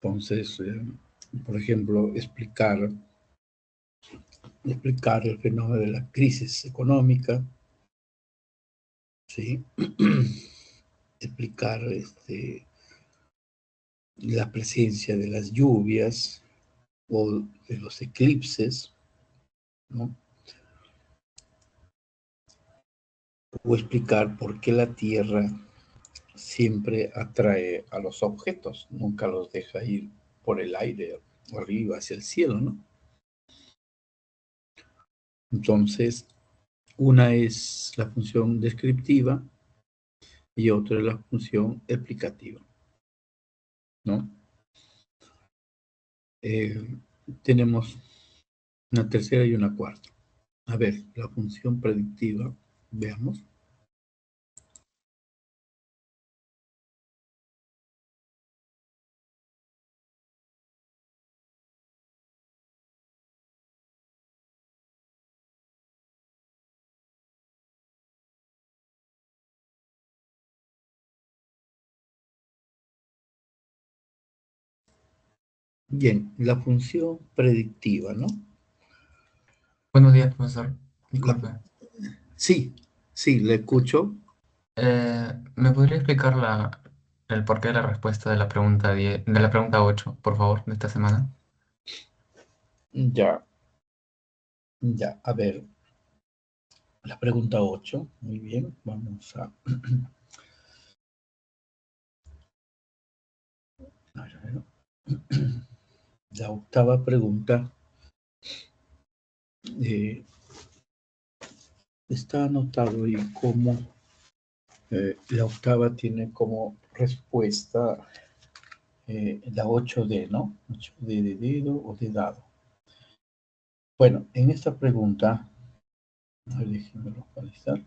Entonces, por ejemplo, explicar el fenómeno de la crisis económica, ¿sí? Explicar la presencia de las lluvias o de los eclipses, ¿no? O explicar por qué la Tierra siempre atrae a los objetos, nunca los deja ir por el aire o arriba hacia el cielo, ¿no? Entonces, una es la función descriptiva y otra es la función explicativa, ¿no? Tenemos una tercera y una cuarta. A ver, la función predictiva, veamos. Bien, la función predictiva, ¿no? Buenos días, profesor. La- Disculpe. sí, sí, le escucho. ¿Me podría explicar el porqué de la respuesta de la pregunta 10, de la pregunta 8, por favor, de esta semana? Ya, ya, a ver, la pregunta 8, muy bien, vamos a ver. La octava pregunta está anotado y como la octava tiene como respuesta la 8D, ¿no? 8D de dedo o de dado. Bueno, en esta pregunta, a ver, déjenme localizar.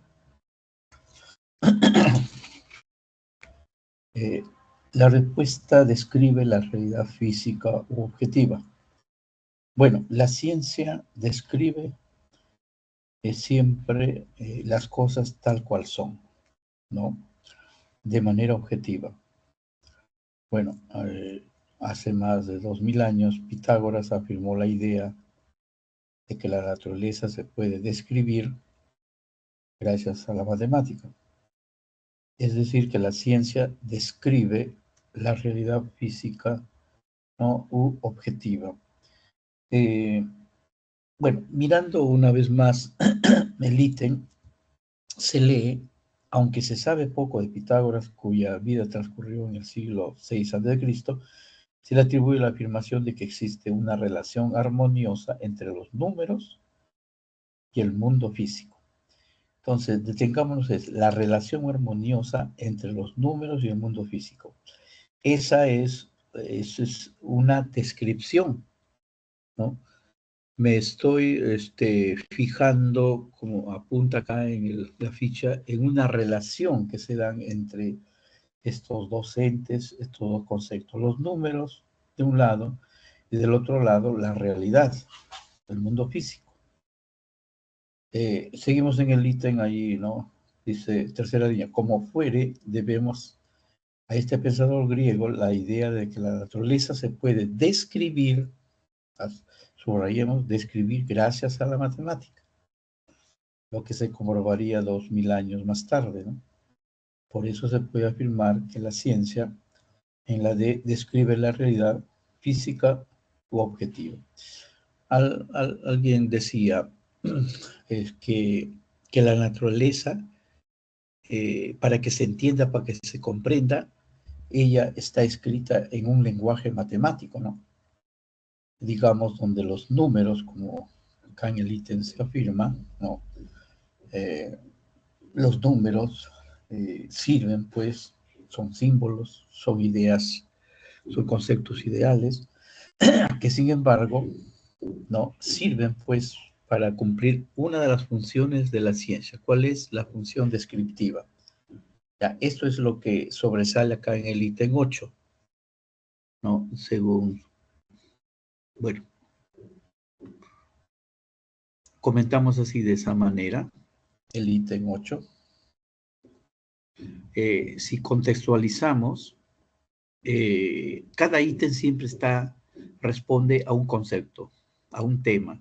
Eh, la respuesta describe la realidad física u objetiva. Bueno, la ciencia describe siempre las cosas tal cual son, ¿no? De manera objetiva. Bueno, hace más de 2000 años Pitágoras afirmó la idea de que la naturaleza se puede describir gracias a la matemática. Es decir, que la ciencia describe la realidad física, ¿no? U objetiva. Bueno, mirando una vez más el ítem, se lee, aunque se sabe poco de Pitágoras, cuya vida transcurrió en el siglo VI a.C., se le atribuye la afirmación de que existe una relación armoniosa entre los números y el mundo físico. Entonces, detengámonos, es la relación armoniosa entre los números y el mundo físico. Esa es una descripción, ¿no? Me estoy fijando, como apunta acá en la ficha, en una relación que se dan entre estos dos entes, estos dos conceptos, los números de un lado y del otro lado la realidad, el mundo físico. Seguimos en el ítem ahí, ¿no? Dice, tercera línea, como fuere, debemos a este pensador griego la idea de que la naturaleza se puede describir, subrayemos, describir gracias a la matemática, lo que se comprobaría 2000 años más tarde, ¿no? Por eso se puede afirmar que la ciencia en la de describe la realidad física u objetiva. Alguien decía que la naturaleza, para que se entienda, para que se comprenda, ella está escrita en un lenguaje matemático, ¿no? Digamos, donde los números, como acá en el ítem se afirma, ¿no? Los números sirven, pues, son símbolos, son ideas, son conceptos ideales, que sin embargo, ¿no? Sirven, pues, para cumplir una de las funciones de la ciencia. ¿Cuál es la función descriptiva? Ya, esto es lo que sobresale acá en el ítem 8, ¿no? Según, bueno, comentamos así de esa manera el ítem 8. Si contextualizamos, cada ítem siempre responde a un concepto, a un tema.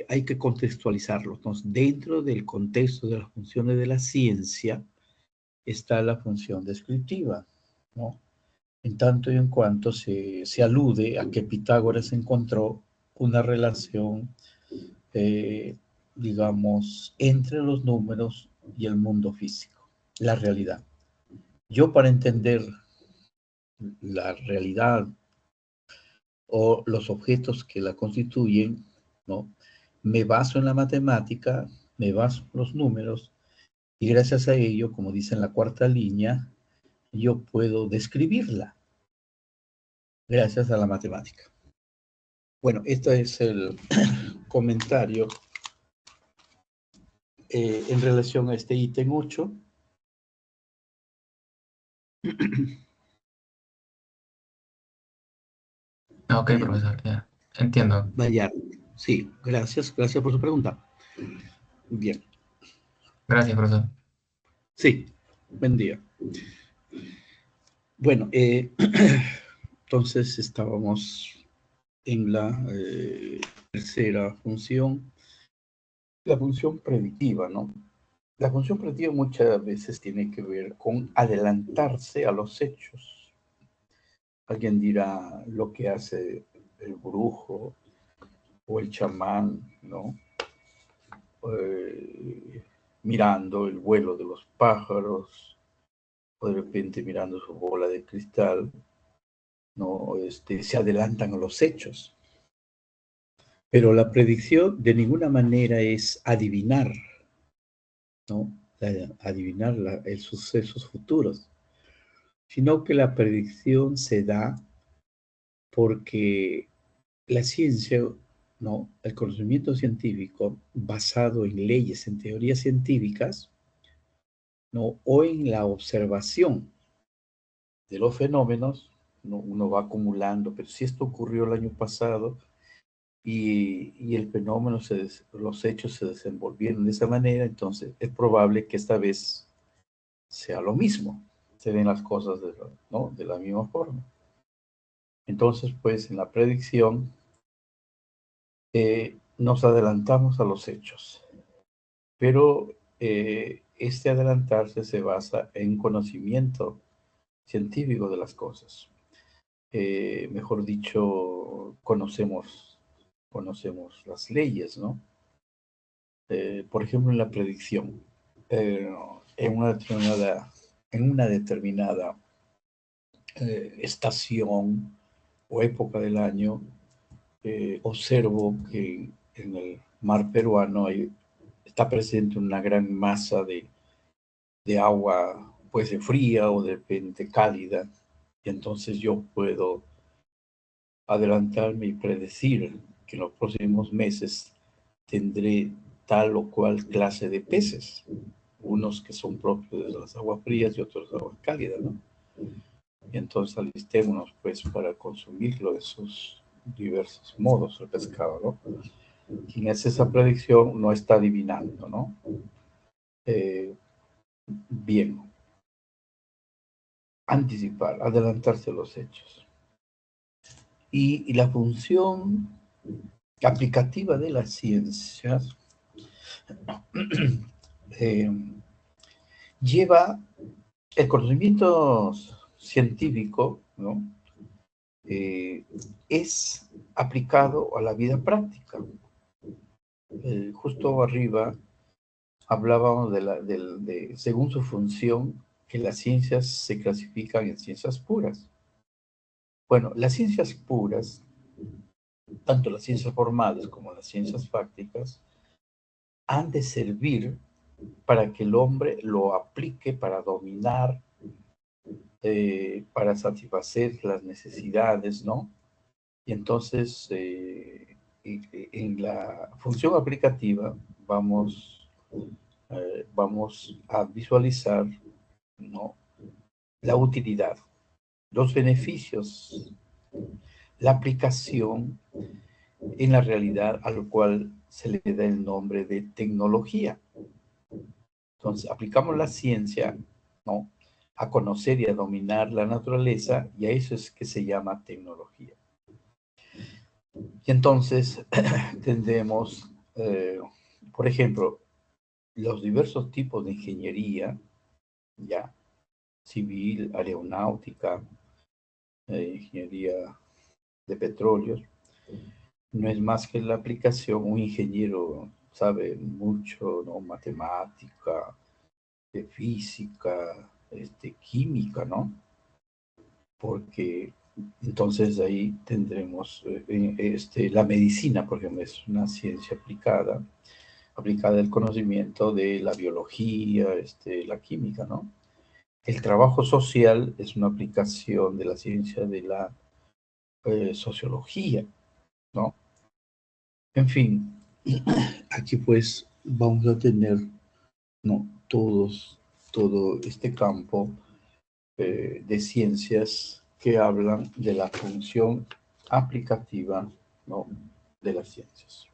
Hay que contextualizarlo. Entonces, dentro del contexto de las funciones de la ciencia está la función descriptiva, ¿no? En tanto y en cuanto se alude a que Pitágoras encontró una relación, eh, digamos, entre los números y el mundo físico, la realidad. Yo, para entender la realidad o los objetos que la constituyen, ¿no? Me baso en la matemática, me baso en los números, y gracias a ello, como dice en la cuarta línea, yo puedo describirla gracias a la matemática. Bueno, este es el comentario en relación a este ítem 8. Ok, Bien, profesor, ya. Entiendo. Bayard. Sí, gracias por su pregunta. Bien, Gracias, profesor. sí, buen día. Bueno, entonces estábamos en la tercera función, la función predictiva, ¿no? La función predictiva muchas veces tiene que ver con adelantarse a los hechos. Alguien dirá lo que hace el brujo o el chamán, ¿no? Mirando el vuelo de los pájaros, o de repente mirando su bola de cristal, ¿no? Se adelantan a los hechos. Pero la predicción de ninguna manera es adivinar, ¿no? Adivinar los sucesos futuros, sino que la predicción se da porque la ciencia, ¿no? El conocimiento científico basado en leyes, en teorías científicas, ¿no? O en la observación de los fenómenos, ¿no? Uno va acumulando, pero si esto ocurrió el año pasado y el fenómeno, los hechos se desenvolvieron de esa manera, entonces es probable que esta vez sea lo mismo, se den las cosas ¿no? De la misma forma. Entonces, pues en la predicción nos adelantamos a los hechos, pero este adelantarse se basa en conocimiento científico de las cosas. Mejor dicho, conocemos las leyes, ¿no? Por ejemplo, en la predicción, eh, en una determinada estación o época del año, observo que en el mar peruano está presente una gran masa de agua, pues de fría o de repente cálida, y entonces yo puedo adelantarme y predecir que en los próximos meses tendré tal o cual clase de peces, unos que son propios de las aguas frías y otros de aguas cálidas, ¿no? Y entonces alistémonos pues para consumirlo de esos diversos modos el pescado, ¿no? Quien hace esa predicción no está adivinando, ¿no? Bien, anticipar, adelantarse a los hechos. Y la función aplicativa de las ciencias lleva el conocimiento científico, ¿no? Es aplicado a la vida práctica. Justo arriba hablábamos según su función, que las ciencias se clasifican en ciencias puras. Bueno, las ciencias puras, tanto las ciencias formales como las ciencias fácticas, han de servir para que el hombre lo aplique para dominar, para satisfacer las necesidades, ¿no? Y entonces, en la función aplicativa vamos a visualizar, ¿no?, la utilidad, los beneficios, la aplicación en la realidad a lo cual se le da el nombre de tecnología. Entonces, aplicamos la ciencia, ¿no?, a conocer y a dominar la naturaleza, y a eso es que se llama tecnología. Y entonces tendremos, por ejemplo, los diversos tipos de ingeniería, ya, civil, aeronáutica, ingeniería de petróleos, no es más que la aplicación. Un ingeniero sabe mucho, ¿no?, matemática, de física, química, ¿no? Porque entonces ahí tendremos la medicina, por ejemplo, es una ciencia aplicada al conocimiento de la biología, la química, ¿no? El trabajo social es una aplicación de la ciencia de la sociología, ¿no? En fin, aquí pues vamos a tener, ¿no?, todo este campo de ciencias que hablan de la función aplicativa, ¿no?, de las ciencias.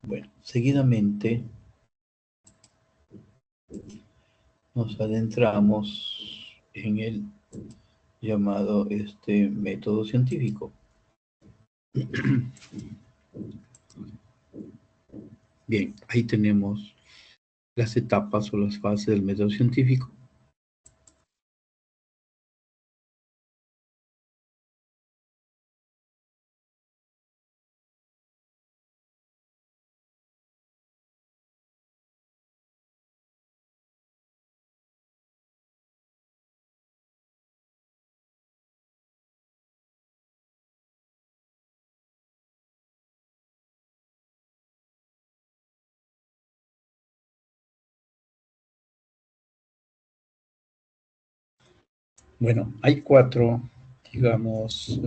Bueno, seguidamente nos adentramos en el llamado método científico. Bien, ahí tenemos las etapas o las fases del método científico. Bueno, hay 4, digamos,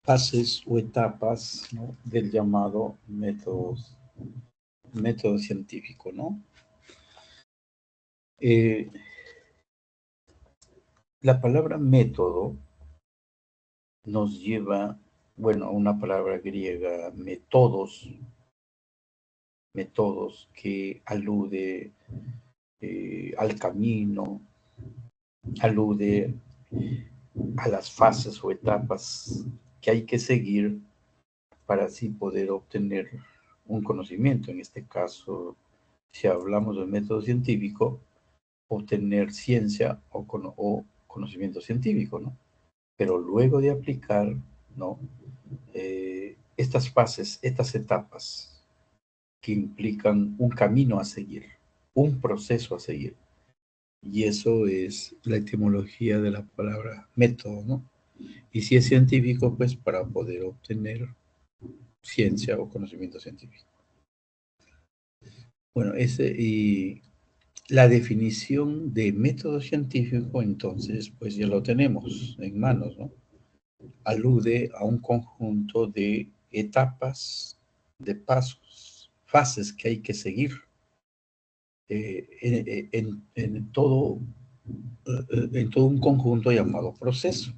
fases o etapas, ¿no?, del llamado método científico, ¿no? La palabra método nos lleva, bueno, a una palabra griega, métodos, que alude al camino, alude a las fases o etapas que hay que seguir para así poder obtener un conocimiento. En este caso, si hablamos del método científico, obtener ciencia o conocimiento científico, ¿no? Pero luego de aplicar, ¿no? Estas fases, estas etapas que implican un camino a seguir, un proceso a seguir. Y eso es la etimología de la palabra método, ¿no? Y si es científico, pues para poder obtener ciencia o conocimiento científico. Bueno, y la definición de método científico, entonces, pues ya lo tenemos en manos, ¿no? Alude a un conjunto de etapas, de pasos, fases que hay que seguir en todo un conjunto llamado proceso.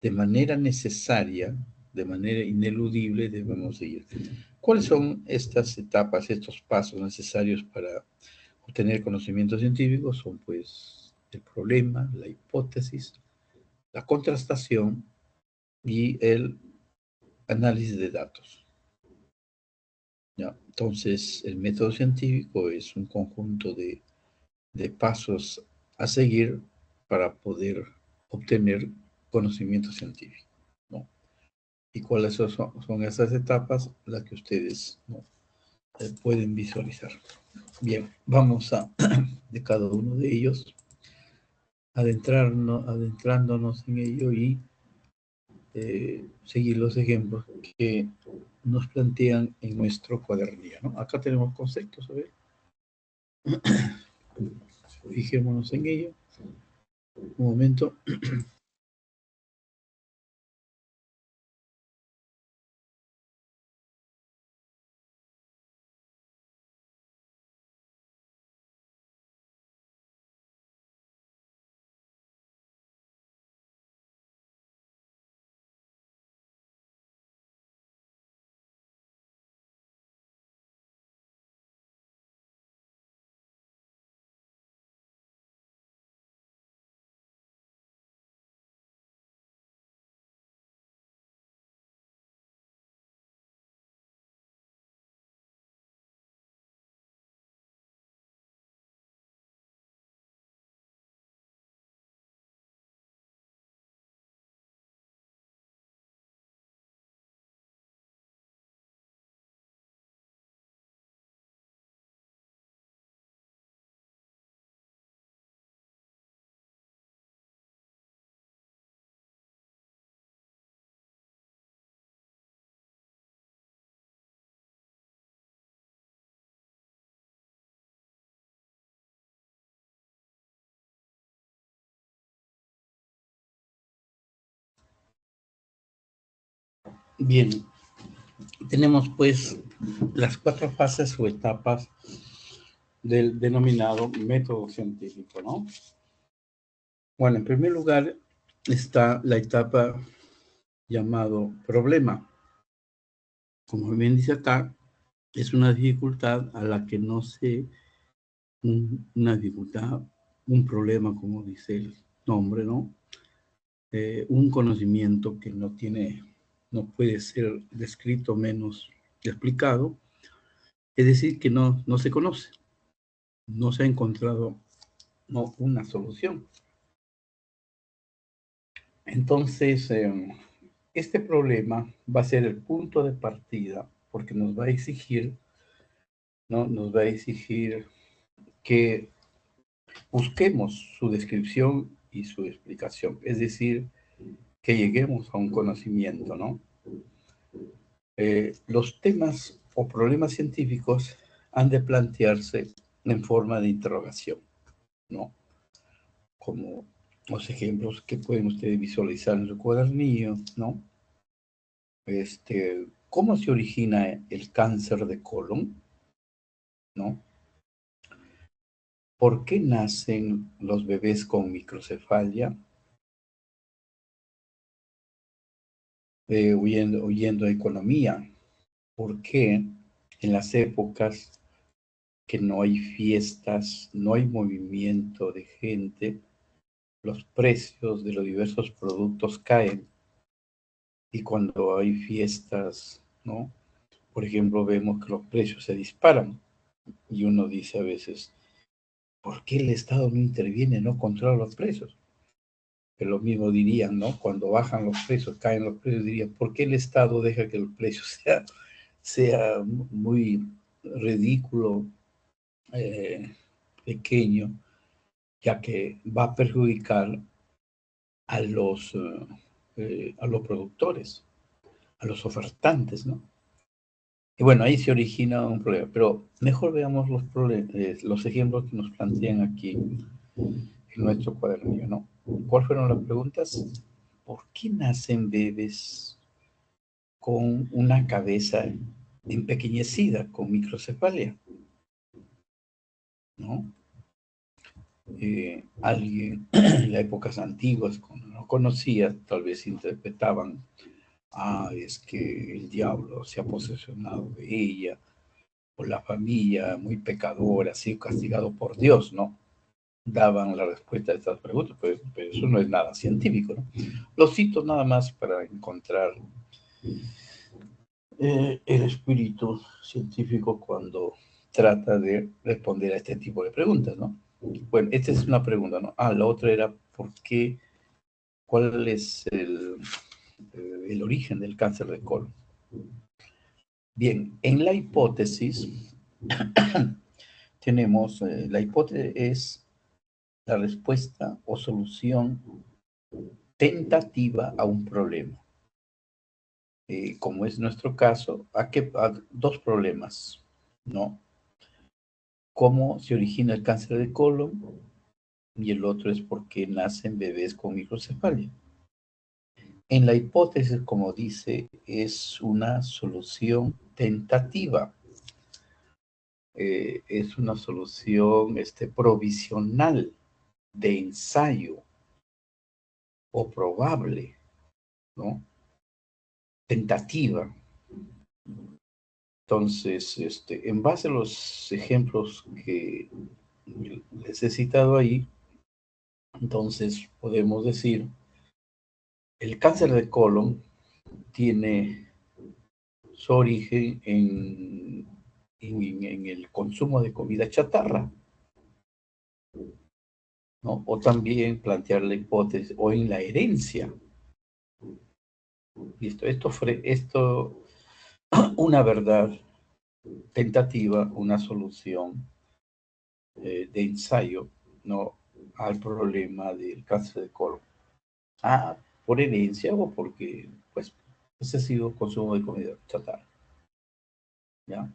De manera necesaria, de manera ineludible debemos seguir. ¿Cuáles son estas etapas, estos pasos necesarios para obtener conocimiento científico? Son pues el problema, la hipótesis, la contrastación y el análisis de datos. ¿Ya? Entonces, el método científico es un conjunto de pasos a seguir para poder obtener conocimiento científico, ¿no? ¿Y cuáles son esas etapas? Las que ustedes, ¿no? Pueden visualizar. Bien, vamos a, de cada uno de ellos, adentrándonos en ello y seguir los ejemplos que nos plantean en nuestro cuadernillo, ¿no? Acá tenemos conceptos, a ver. Fijémonos en ello. Un momento. Bien, tenemos pues las 4 fases o etapas del denominado método científico, ¿no? Bueno, en primer lugar está la etapa llamado problema. Como bien dice acá, es una dificultad a la que no se, una dificultad, un problema, como dice el nombre, ¿no? Un conocimiento que no puede ser descrito menos explicado, es decir, que no se conoce, no se ha encontrado una solución. Entonces, este problema va a ser el punto de partida porque nos va a exigir, ¿no? Nos va a exigir que busquemos su descripción y su explicación, es decir, que lleguemos a un conocimiento, ¿no? Los temas o problemas científicos han de plantearse en forma de interrogación, ¿no? Como los ejemplos que pueden ustedes visualizar en su cuadernillo, ¿no? ¿Cómo se origina el cáncer de colon? ¿No? ¿Por qué nacen los bebés con microcefalia? Huyendo a economía. ¿Por qué en las épocas que no hay fiestas, no hay movimiento de gente, los precios de los diversos productos caen? Y cuando hay fiestas, ¿no? por ejemplo, vemos que los precios se disparan y uno dice a veces, ¿por qué el Estado no interviene, no controla los precios? Que lo mismo dirían, ¿no? Cuando bajan los precios, caen los precios, dirían, ¿por qué el Estado deja que el precio sea muy ridículo, pequeño, ya que va a perjudicar a los productores, a los ofertantes, ¿no? Y bueno, ahí se origina un problema, pero mejor veamos los ejemplos que nos plantean aquí en nuestro cuadernillo, ¿no? ¿Cuáles fueron las preguntas? ¿Por qué nacen bebés con una cabeza empequeñecida, con microcefalia? ¿No? Alguien en las épocas antiguas, cuando no conocía, tal vez interpretaban, es que el diablo se ha posesionado de ella, o la familia muy pecadora, ha sido castigado por Dios, ¿no? Daban la respuesta a estas preguntas, pero eso no es nada científico, ¿no? Lo cito nada más para encontrar el espíritu científico cuando trata de responder a este tipo de preguntas, ¿no? Bueno, esta es una pregunta, ¿no? La otra era, ¿cuál es el origen del cáncer de colon? Bien, en la hipótesis tenemos, la hipótesis es la respuesta o solución tentativa a un problema. Como es nuestro caso, a dos problemas, ¿no? Cómo se origina el cáncer de colon y el otro es por qué nacen bebés con microcefalia. En la hipótesis, como dice, es una solución tentativa. Es una solución provisional de ensayo o probable, ¿no? Tentativa. Entonces, en base a los ejemplos que les he citado ahí, entonces podemos decir, el cáncer de colon tiene su origen en el consumo de comida chatarra, ¿no? O también plantear la hipótesis, o en la herencia. Listo, esto una verdad tentativa, una solución de ensayo, ¿no? Al problema del cáncer de colon. Por herencia o porque, pues, excesivo consumo de comida chatarra, ¿ya?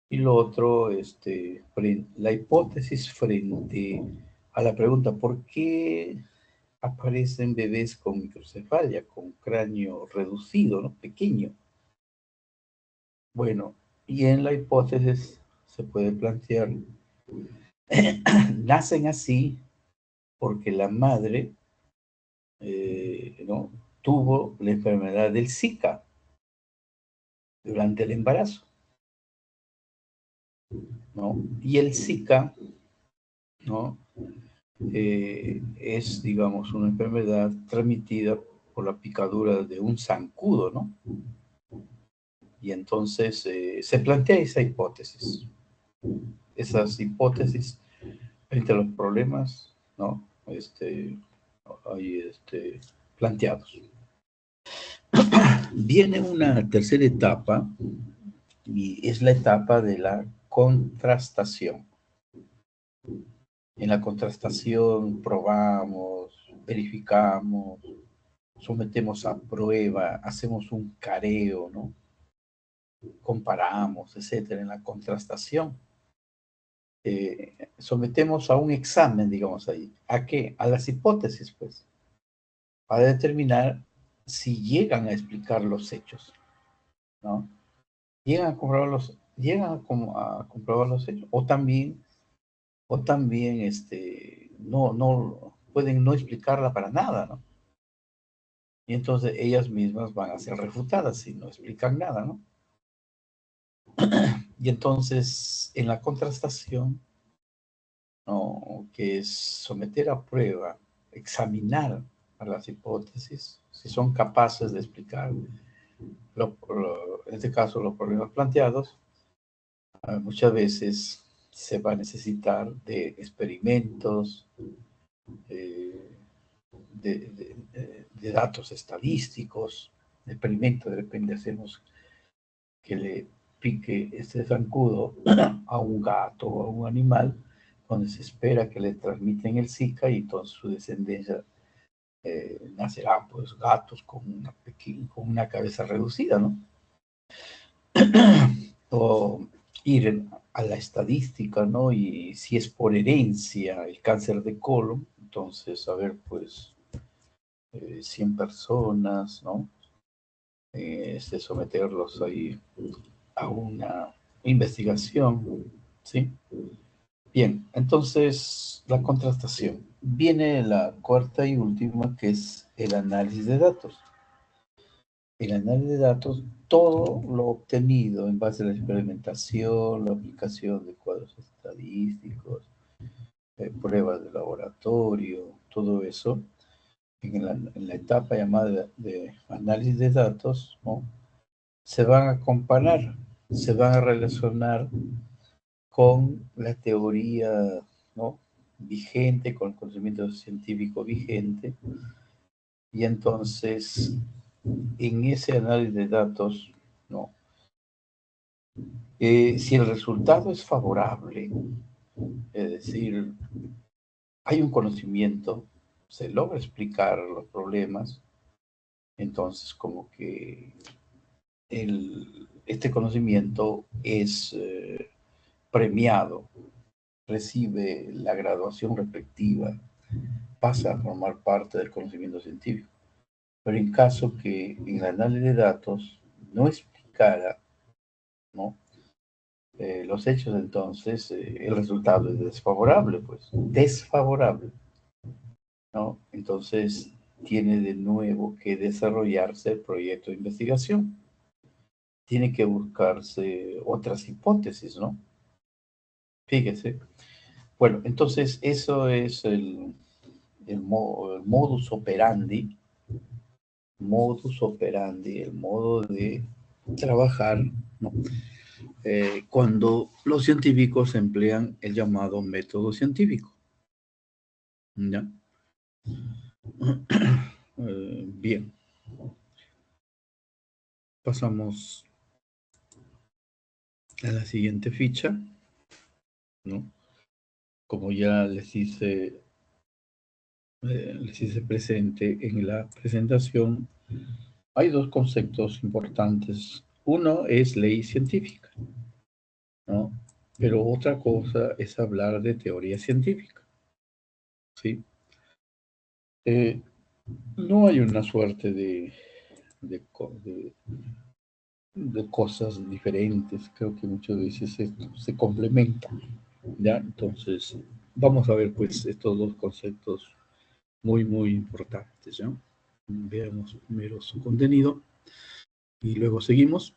Y lo otro, la hipótesis frente a la pregunta, ¿por qué aparecen bebés con microcefalia, con cráneo reducido, ¿no? Pequeño? Bueno, y en la hipótesis se puede plantear, nacen así porque la madre, ¿no? tuvo la enfermedad del Zika durante el embarazo, ¿no? Y el Zika, ¿no? Es, digamos, una enfermedad transmitida por la picadura de un zancudo, ¿no? Y entonces se plantea esa hipótesis. Esas hipótesis frente a los problemas, ¿no? Hay planteados. Viene una tercera etapa y es la etapa de la contrastación. En la contrastación probamos, verificamos, sometemos a prueba, hacemos un careo, ¿no? Comparamos, etcétera, en la contrastación. Sometemos a un examen, digamos ahí. ¿A qué? A las hipótesis, pues, para determinar si llegan a explicar los hechos, ¿no? Llegan a comprobar a comprobar los hechos, o también, no pueden no explicarla para nada, ¿no? Y entonces ellas mismas van a ser refutadas si no explican nada, ¿no? Y entonces, en la contrastación, ¿no? Que es someter a prueba, examinar a las hipótesis, si son capaces de explicar En este caso, los problemas planteados, muchas veces se va a necesitar de experimentos, eh, de datos estadísticos, de experimentos, de repente hacemos que le pique este zancudo a un gato o a un animal, donde se espera que le transmiten el Zika y toda su descendencia nacerán pues gatos con una cabeza reducida, ¿no? O ir a la estadística, ¿no? Y si es por herencia el cáncer de colon, entonces, a ver, pues 100 personas, ¿no? Someterlos ahí a una investigación, ¿sí? Bien, entonces la contrastación. Viene la cuarta y última, que es el análisis de datos. El análisis de datos, todo lo obtenido en base a la experimentación, la aplicación de cuadros estadísticos, pruebas de laboratorio, todo eso, en la etapa llamada de análisis de datos, ¿no? Se van a comparar, se van a relacionar con la teoría, ¿no? Vigente, con el conocimiento científico vigente, y entonces en ese análisis de datos, ¿no? Si el resultado es favorable, es decir, hay un conocimiento, se logra explicar los problemas, entonces como que este conocimiento es premiado, recibe la graduación respectiva, pasa a formar parte del conocimiento científico. Pero en caso que en el análisis de datos no explicara, ¿no? Los hechos, entonces el resultado es desfavorable, pues, desfavorable, ¿no? Entonces tiene de nuevo que desarrollarse el proyecto de investigación. Tiene que buscarse otras hipótesis, ¿no? Fíjese. Bueno, entonces eso es el modus operandi, el modo de trabajar, ¿no? Cuando los científicos emplean el llamado método científico. ¿Ya? Bien, pasamos a la siguiente ficha, ¿no? Como ya les hice presente en la presentación, hay dos conceptos importantes. Uno es ley científica, ¿no? Pero otra cosa es hablar de teoría científica, ¿sí? No hay una suerte de, de cosas diferentes, creo que muchas veces esto se complementa, ¿ya? Entonces, vamos a ver pues estos dos conceptos muy importantes, ¿ya? Veamos primero su contenido y luego seguimos.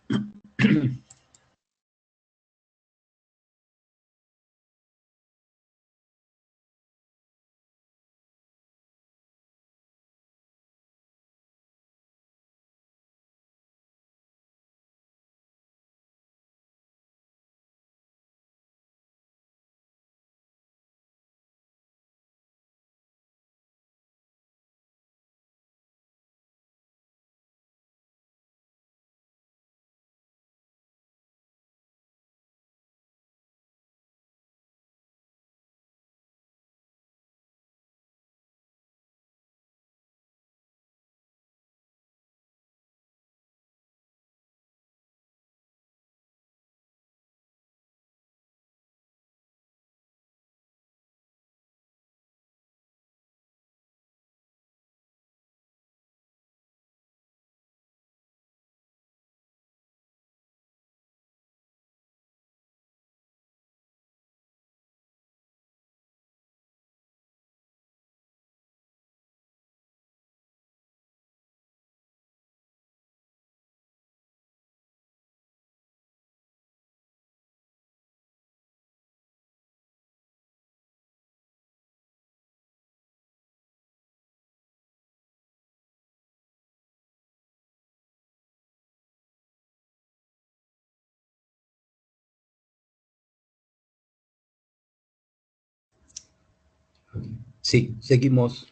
Sí, seguimos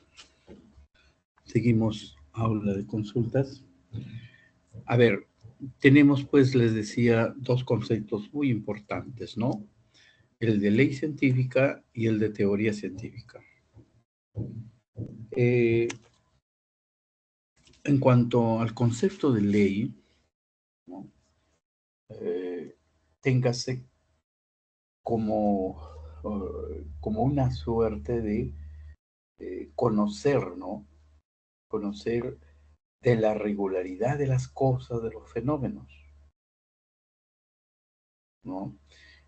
aula de consultas. A ver, tenemos pues, les decía, dos conceptos muy importantes, ¿no? El de ley científica y el de teoría científica. Eh, en cuanto al concepto de ley, ¿no? Téngase como, como una suerte de conocer, ¿no? Conocer de la regularidad de las cosas, de los fenómenos, ¿no?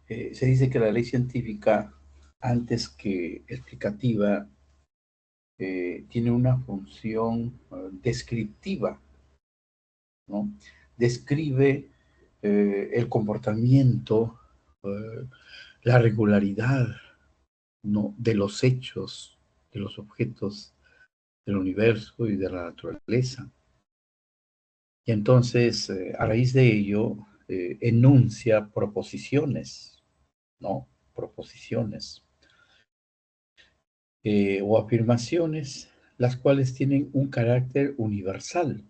Se dice que la ley científica, antes que explicativa, tiene una función descriptiva, ¿no? Describe el comportamiento, eh, la regularidad, ¿no? De los hechos, de los objetos del universo y de la naturaleza. Y entonces, a raíz de ello, enuncia proposiciones, ¿no? Proposiciones o afirmaciones, las cuales tienen un carácter universal,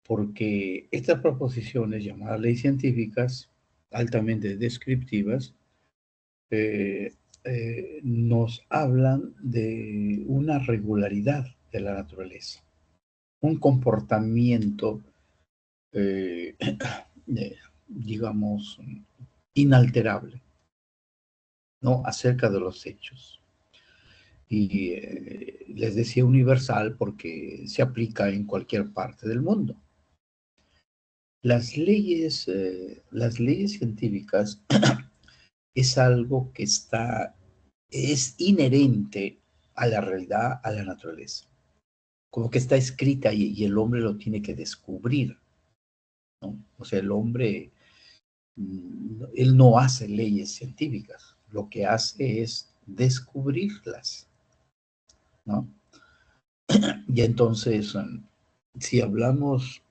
porque estas proposiciones, llamadas leyes científicas, altamente descriptivas, eh, nos hablan de una regularidad de la naturaleza, un comportamiento, eh, digamos, inalterable, ¿no? Acerca de los hechos. Y les decía universal porque se aplica en cualquier parte del mundo. Las leyes científicas es algo que es inherente a la realidad, a la naturaleza. Como que está escrita y el hombre lo tiene que descubrir, ¿no? O sea, el hombre, él no hace leyes científicas, lo que hace es descubrirlas, ¿no? Y entonces, si hablamos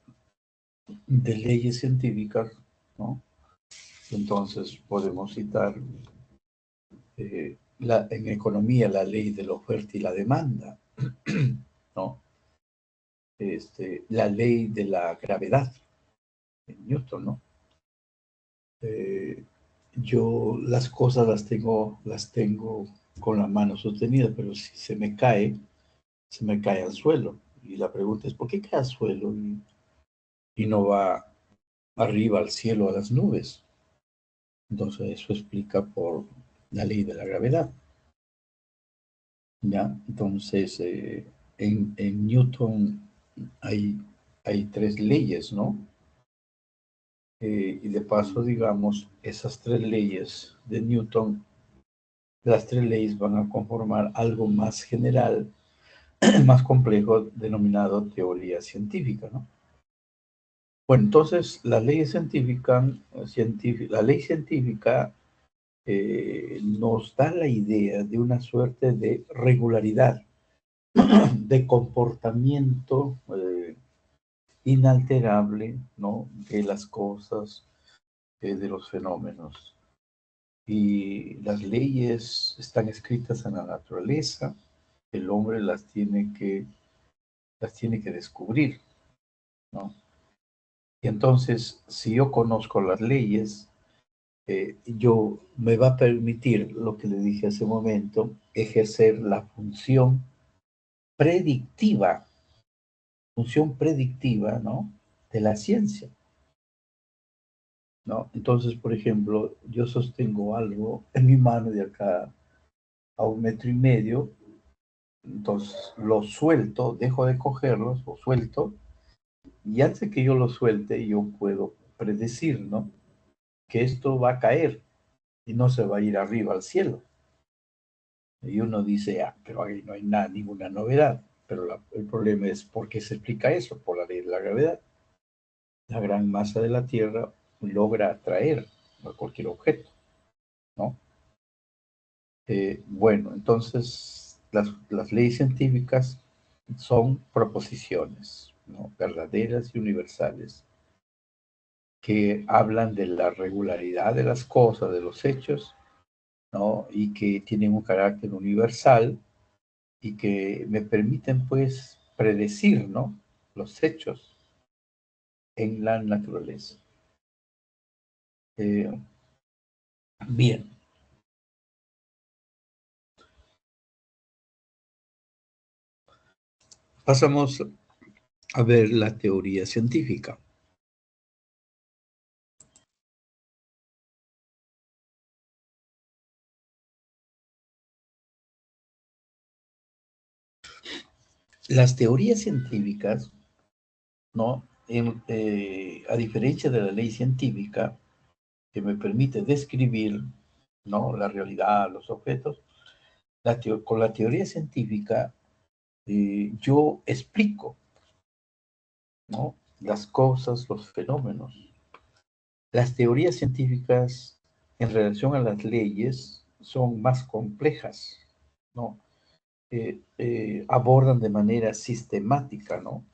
de leyes científicas, ¿no? Entonces podemos citar en economía la ley de la oferta y la demanda, ¿no? La ley de la gravedad, en Newton, ¿no? Eh, yo las cosas las tengo con la mano sostenida, pero si se me cae al suelo. Y la pregunta es, ¿por qué cae al suelo y no va arriba al cielo, a las nubes? Entonces eso explica por la ley de la gravedad, ¿ya? Entonces, en Newton hay, hay tres leyes, ¿no? Y de paso, digamos, esas tres leyes de Newton, las tres leyes van a conformar algo más general, más complejo, denominado teoría científica, ¿no? Bueno, entonces, la ley científica nos da la idea de una suerte de regularidad, de comportamiento inalterable, ¿no? De las cosas, de los fenómenos. Y las leyes están escritas en la naturaleza, el hombre las tiene que descubrir, ¿no? Y entonces, si yo conozco las leyes, yo me va a permitir, lo que le dije hace un momento, ejercer la predictiva, función predictiva, ¿no? De la ciencia, ¿no? Entonces, por ejemplo, yo sostengo algo en mi mano de acá a 1,5 metros, entonces lo suelto, dejo de cogerlos, lo suelto, y antes de que yo lo suelte, yo puedo predecir, ¿no? Que esto va a caer y no se va a ir arriba al cielo. Y uno dice, ah, pero ahí no hay nada, ninguna novedad. Pero el problema es por qué se explica eso, por la ley de la gravedad. La gran masa de la Tierra logra atraer a cualquier objeto, ¿no? Bueno, entonces las leyes científicas son proposiciones, ¿no? Verdaderas y universales, que hablan de la regularidad de las cosas, de los hechos, ¿no? Y que tienen un carácter universal y que me permiten, pues, predecir, ¿no? Los hechos en la naturaleza. Eh, bien, pasamos a ver la teoría científica. Las teorías científicas, ¿no? A diferencia de la ley científica, que me permite describir, ¿no? La realidad, los objetos, con la teoría científica yo explico, ¿no? Las cosas, los fenómenos. Las teorías científicas en relación a las leyes son más complejas, ¿no? Abordan de manera sistemática, ¿no?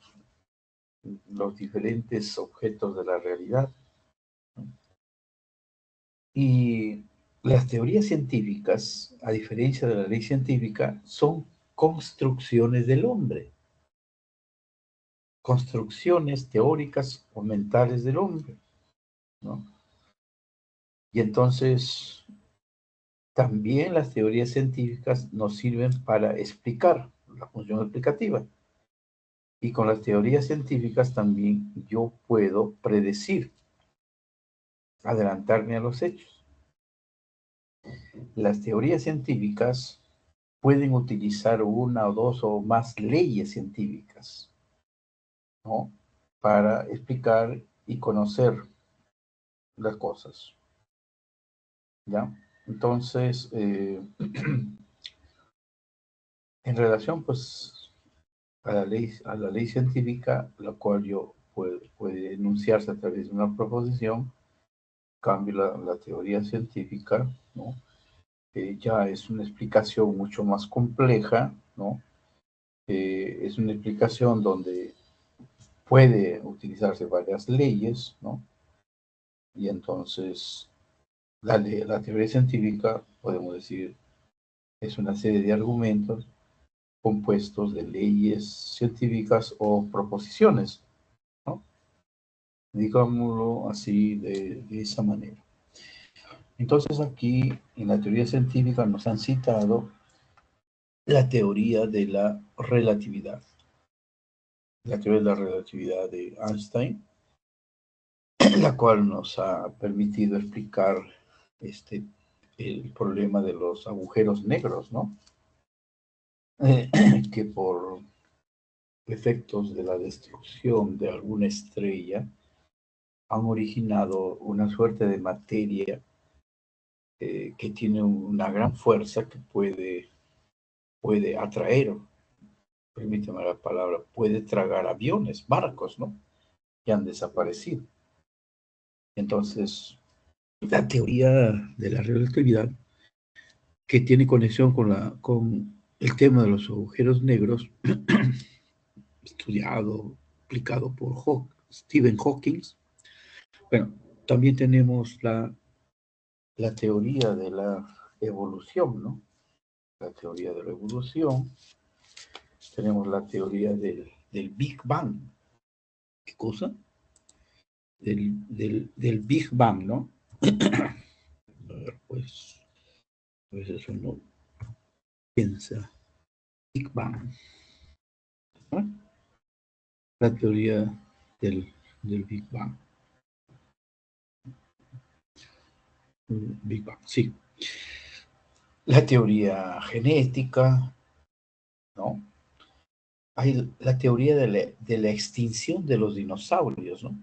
Los diferentes objetos de la realidad. Y las teorías científicas, a diferencia de la ley científica, son construcciones del hombre, construcciones teóricas o mentales del hombre, ¿no? Y entonces también las teorías científicas nos sirven para explicar la función explicativa. Y con las teorías científicas también yo puedo predecir, adelantarme a los hechos. Las teorías científicas pueden utilizar una o dos o más leyes científicas, ¿no? Para explicar y conocer las cosas, ¿ya? Entonces, en relación, pues, a la ley científica, la cual yo puede enunciarse a través de una proposición, cambio la teoría científica, ¿no? Ya es una explicación mucho más compleja, ¿no? Es una explicación donde puede utilizarse varias leyes, ¿no? Y entonces la teoría científica, podemos decir, es una serie de argumentos compuestos de leyes científicas o proposiciones, ¿no? Digámoslo así, de esa manera. Entonces aquí en la teoría científica nos han citado la teoría de la relatividad. La teoría de la relatividad de Einstein, la cual nos ha permitido explicar el problema de los agujeros negros, ¿no? Que por efectos de la destrucción de alguna estrella han originado una suerte de materia que tiene una gran fuerza que puede atraer, permítame la palabra, puede tragar aviones, barcos, ¿no? Que han desaparecido. Entonces, la teoría de la relatividad, que tiene conexión con el tema de los agujeros negros, estudiado, aplicado por Stephen Hawking. Bueno, también tenemos la teoría de la evolución, ¿no? La teoría de la evolución. Tenemos la teoría del Big Bang. ¿Qué cosa? Del Big Bang, ¿no? A ver, pues, a veces uno piensa, Big Bang, ¿no? La teoría del Big Bang. Big Bang, sí. La teoría genética, ¿no? Hay la teoría de la extinción de los dinosaurios, ¿no?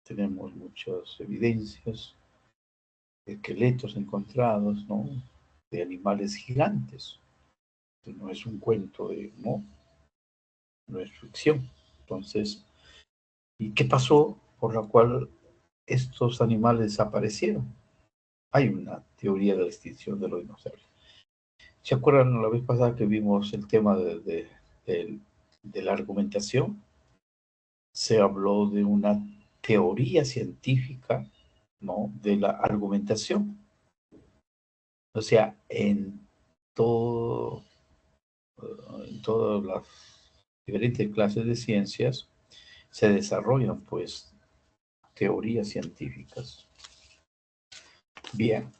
Tenemos muchas evidencias, esqueletos encontrados, ¿no? De animales gigantes. No es un cuento, no es ficción. Entonces, ¿y qué pasó por la cual estos animales desaparecieron? Hay una teoría de la extinción de los dinosaurios. ¿Se acuerdan la vez pasada que vimos el tema de la argumentación? Se habló de una teoría científica, ¿no? De la argumentación. O sea, todo, en todas las diferentes clases de ciencias se desarrollan, pues, teorías científicas. Bien.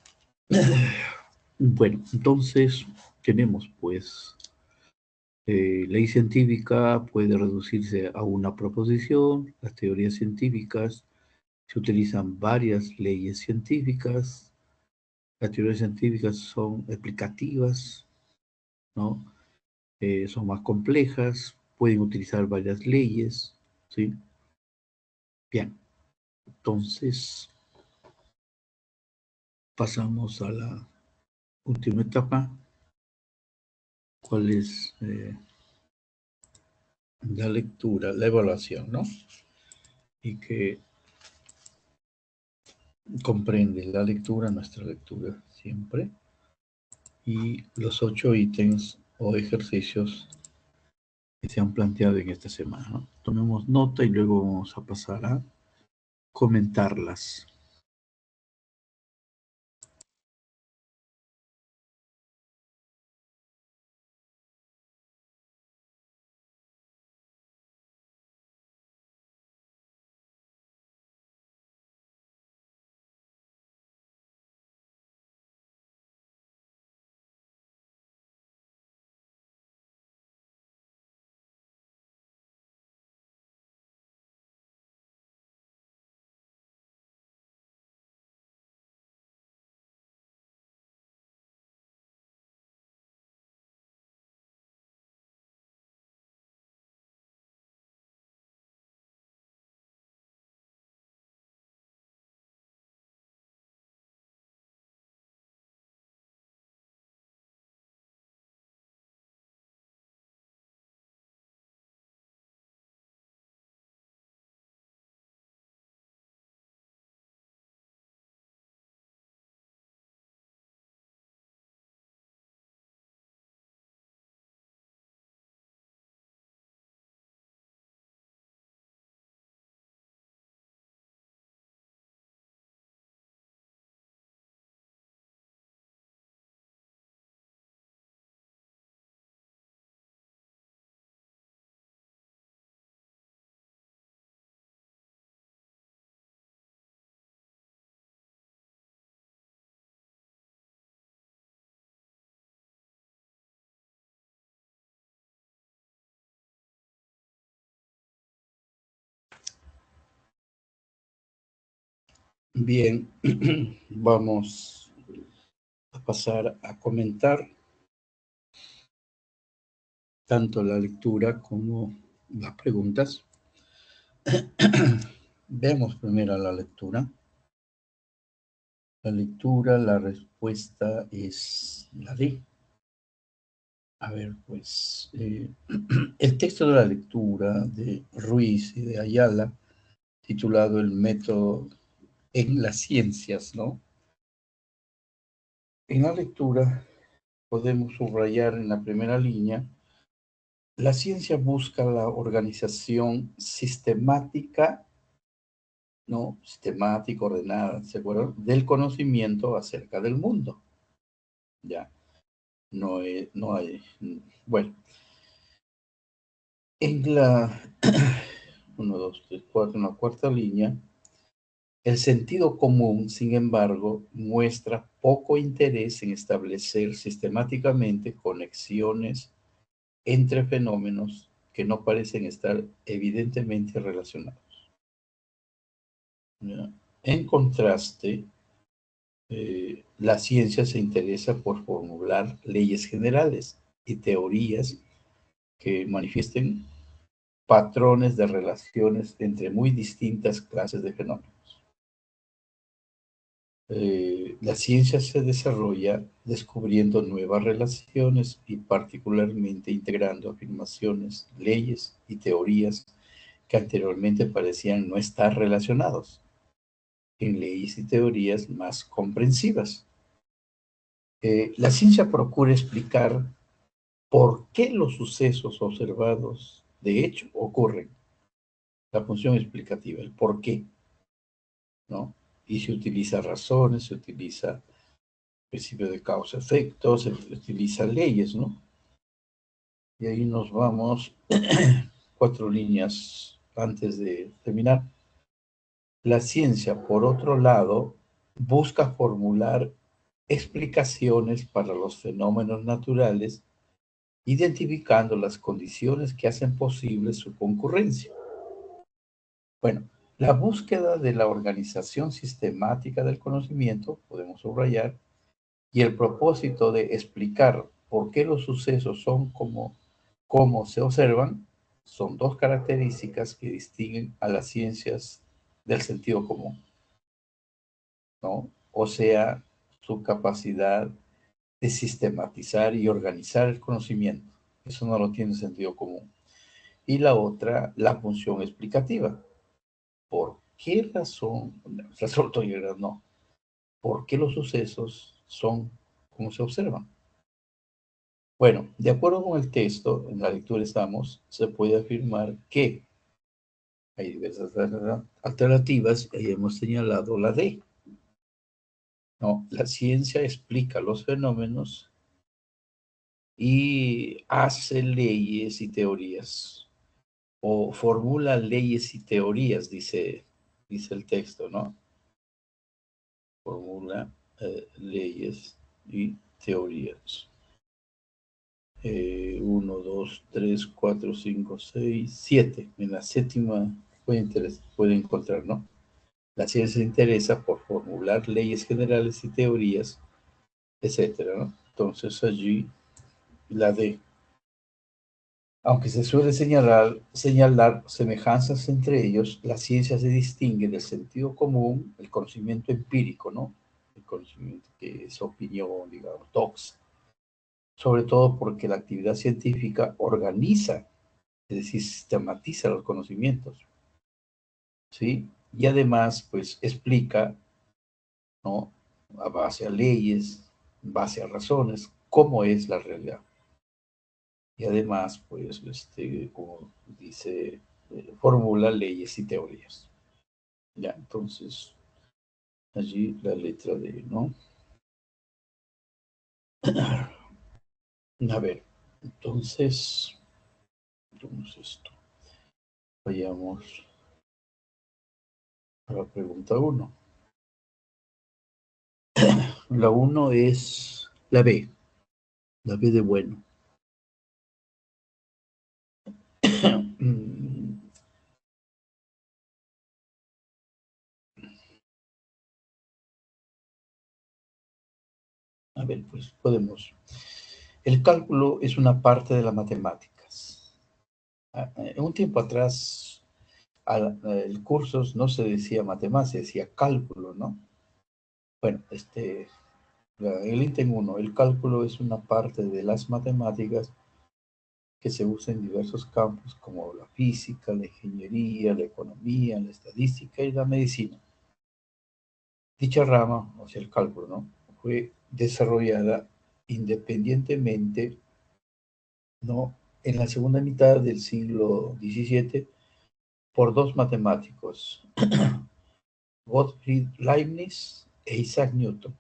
Bueno, entonces tenemos, pues, ley científica puede reducirse a una proposición. Las teorías científicas se utilizan varias leyes científicas. Las teorías científicas son explicativas, ¿no? Son más complejas, pueden utilizar varias leyes, ¿sí? Bien, entonces pasamos a la última etapa, ¿cuál es la lectura, la evaluación, ¿no? Y que comprende la lectura, nuestra lectura siempre, y los 8 ítems o ejercicios que se han planteado en esta semana, ¿no? Tomemos nota y luego vamos a pasar a comentarlas. Bien, vamos a pasar a comentar tanto la lectura como las preguntas. Veamos primero la lectura. La lectura, la respuesta es la D. A ver, pues, el texto de la lectura de Ruiz y de Ayala, titulado El método en las ciencias, ¿no? En la lectura podemos subrayar en la primera línea: la ciencia busca la organización sistemática, ¿no? Sistemática, ordenada, ¿se acuerdan? Del conocimiento acerca del mundo. Ya, no hay, bueno, en la 1, 2, 3, 4, en la cuarta línea, el sentido común, sin embargo, muestra poco interés en establecer sistemáticamente conexiones entre fenómenos que no parecen estar evidentemente relacionados. ¿Ya? En contraste, la ciencia se interesa por formular leyes generales y teorías que manifiesten patrones de relaciones entre muy distintas clases de fenómenos. La ciencia se desarrolla descubriendo nuevas relaciones y particularmente integrando afirmaciones, leyes y teorías que anteriormente parecían no estar relacionados en leyes y teorías más comprensivas. La ciencia procura explicar por qué los sucesos observados de hecho ocurren. La función explicativa, el por qué, ¿no? Y se utiliza razones, se utiliza principio de causa-efecto, se utiliza leyes, ¿no? Y ahí nos vamos 4 líneas antes de terminar. La ciencia, por otro lado, busca formular explicaciones para los fenómenos naturales, identificando las condiciones que hacen posible su concurrencia. Bueno, la búsqueda de la organización sistemática del conocimiento, podemos subrayar, y el propósito de explicar por qué los sucesos son como se observan, son 2 características que distinguen a las ciencias del sentido común, ¿no? O sea, su capacidad de sistematizar y organizar el conocimiento. Eso no lo tiene sentido común. Y la otra, la función explicativa. ¿Por qué razón? No. ¿Por qué los sucesos son como se observan? Bueno, de acuerdo con el texto, en la lectura estamos, se puede afirmar que hay diversas alternativas y hemos señalado la D. No, la ciencia explica los fenómenos y hace leyes y teorías, o formula leyes y teorías, dice el texto, ¿no? Formula leyes y teorías. 1, 2, 3, 4, 5, 6, 7. En la séptima puede encontrar, ¿no? La ciencia se interesa por formular leyes generales y teorías, etcétera, ¿no? Entonces allí la D. Aunque se suele señalar semejanzas entre ellos, la ciencia se distingue del sentido común, el conocimiento empírico, ¿no? El conocimiento que es opinión, digamos, doxa. Sobre todo porque la actividad científica organiza, es decir, sistematiza los conocimientos, ¿sí? Y además, pues, explica, ¿no? A base a leyes, en base a razones, cómo es la realidad. Y además, pues, como dice, formula leyes y teorías. Ya, entonces, allí la letra D, ¿no? A ver, entonces, ¿cómo es esto? Vayamos a la pregunta 1. La 1 es la B de bueno. A ver, pues podemos. El cálculo es una parte de las matemáticas. Un tiempo atrás, el curso no se decía matemáticas, se decía cálculo, ¿no? Bueno, el ítem 1, el cálculo es una parte de las matemáticas que se usa en diversos campos como la física, la ingeniería, la economía, la estadística y la medicina. Dicha rama, o sea, el cálculo, ¿no? Fue desarrollada independientemente, ¿no? En la segunda mitad del siglo XVII por 2 matemáticos, Gottfried Leibniz e Isaac Newton.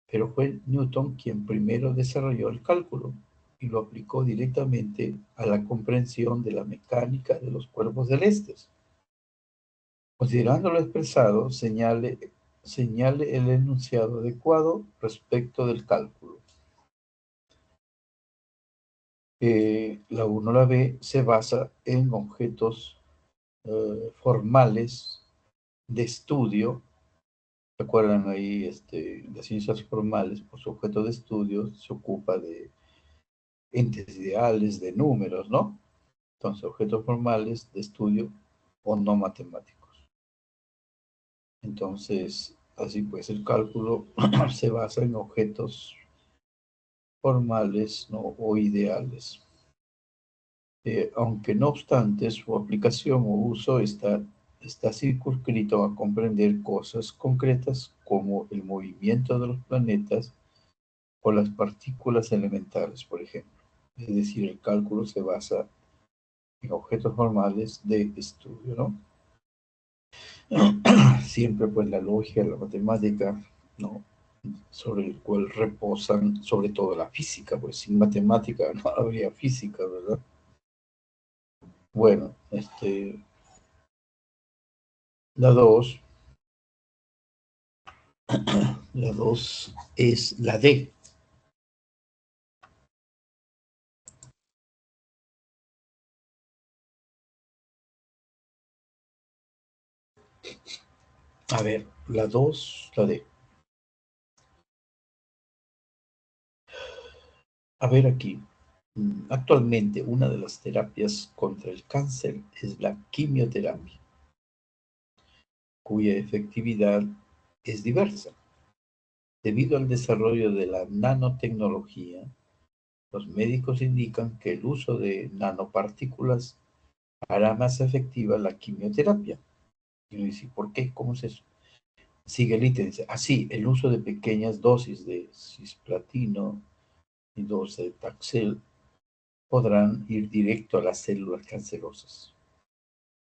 Pero fue Newton quien primero desarrolló el cálculo y lo aplicó directamente a la comprensión de la mecánica de los cuerpos celestes. Considerando lo expresado, señale el enunciado adecuado respecto del cálculo. La 1, la B, se basa en objetos formales de estudio. Recuerdan ahí, las ciencias formales, por su objeto de estudio, se ocupa de entes ideales, de números, ¿no? Entonces, objetos formales de estudio o no matemáticos. Entonces, así pues, el cálculo se basa en objetos formales, ¿no? O ideales. Aunque no obstante, su aplicación o uso está circunscrito a comprender cosas concretas como el movimiento de los planetas o las partículas elementales, por ejemplo. Es decir, el cálculo se basa en objetos formales de estudio, ¿no? Siempre pues la lógica, la matemática, ¿no? sobre el cual reposan sobre todo la física, pues sin matemática no habría física, ¿verdad? Bueno, la 2 es la D. A ver, la 2, la D. A ver aquí. Actualmente una de las terapias contra el cáncer es la quimioterapia, cuya efectividad es diversa. Debido al desarrollo de la nanotecnología, los médicos indican que el uso de nanopartículas hará más efectiva la quimioterapia. Y uno dice, ¿por qué? ¿Cómo es eso? Sigue el ítem, dice, así, el uso de pequeñas dosis de cisplatino y dosis de Taxol podrán ir directo a las células cancerosas,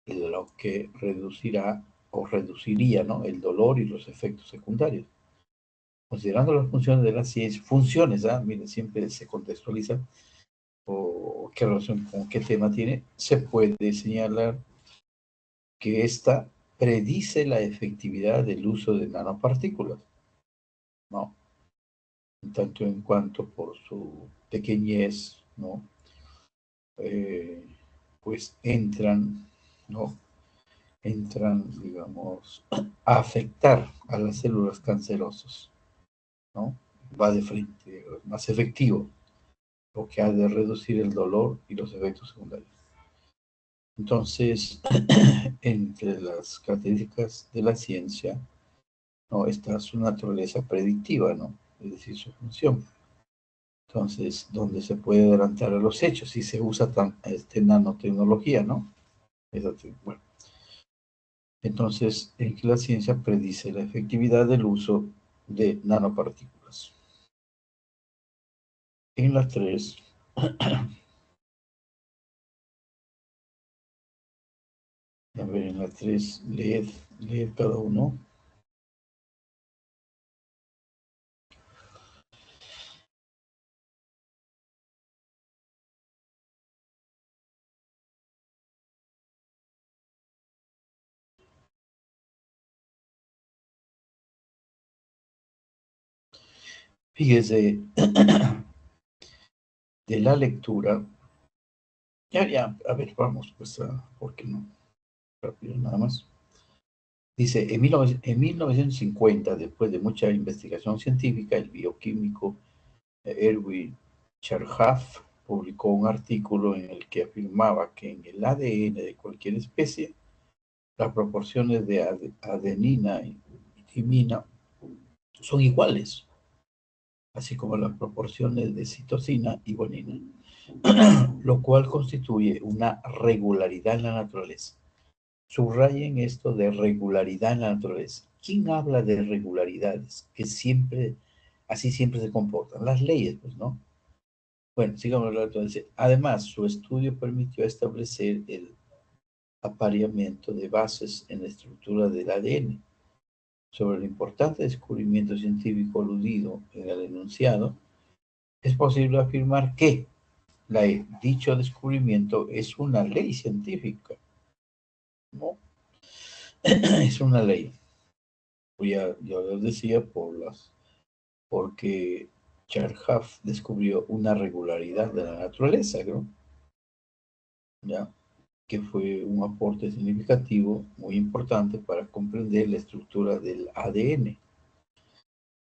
lo que reducirá o reduciría, ¿no?, el dolor y los efectos secundarios. Considerando las funciones de la ciencia, funciones, miren, siempre se contextualiza o qué relación con qué tema tiene, se puede señalar que esta predice la efectividad del uso de nanopartículas, ¿no? Tanto en cuanto por su pequeñez, ¿no? Pues entran, ¿no? Entran, digamos, a afectar a las células cancerosas, ¿no? Va de frente, más efectivo, lo que ha de reducir el dolor y los efectos secundarios. Entonces, entre las características de la ciencia, ¿no?, está su naturaleza predictiva, ¿no?, es decir, su función. Entonces, donde se puede adelantar a los hechos si se usa nanotecnología, ¿no? Bueno, entonces, en que la ciencia predice la efectividad del uso de nanopartículas. En las 3, a ver, en las 3, leed cada uno. Fíjese, de la lectura, ya, a ver, vamos, pues, ¿por qué no? Rápido, nada más. Dice, en 1950, después de mucha investigación científica, el bioquímico Erwin Chargaff publicó un artículo en el que afirmaba que en el ADN de cualquier especie, las proporciones de adenina y timina son iguales, así como las proporciones de citosina y guanina, lo cual constituye una regularidad en la naturaleza. Subrayen esto de regularidad en la naturaleza. ¿Quién habla de regularidades? Que siempre, así siempre se comportan. Las leyes, pues, ¿no? Bueno, sigamos hablando. Además, su estudio permitió establecer el apareamiento de bases en la estructura del ADN. Sobre el importante descubrimiento científico aludido en el enunciado, es posible afirmar que dicho descubrimiento es una ley científica, ¿no? Es una ley. Ya les decía, porque Chargaff descubrió una regularidad de la naturaleza, ¿no? ¿Ya? Que fue un aporte significativo, muy importante para comprender la estructura del ADN.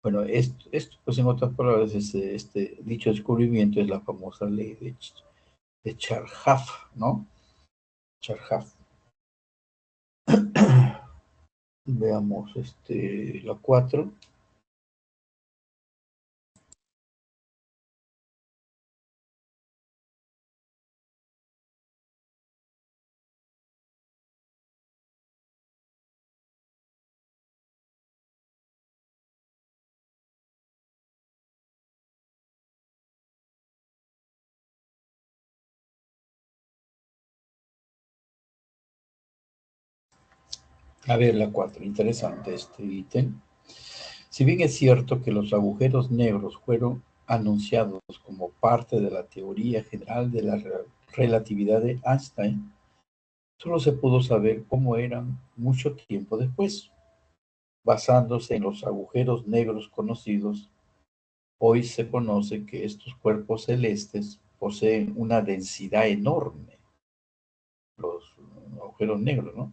Bueno, esto pues en otras palabras, dicho descubrimiento es la famosa ley de Chargaff, ¿no? Chargaff. Veamos la 4. A ver, la 4, interesante este ítem. Si bien es cierto que los agujeros negros fueron anunciados como parte de la teoría general de la relatividad de Einstein, solo se pudo saber cómo eran mucho tiempo después. Basándose en los agujeros negros conocidos, hoy se conoce que estos cuerpos celestes poseen una densidad enorme, los agujeros negros, ¿no?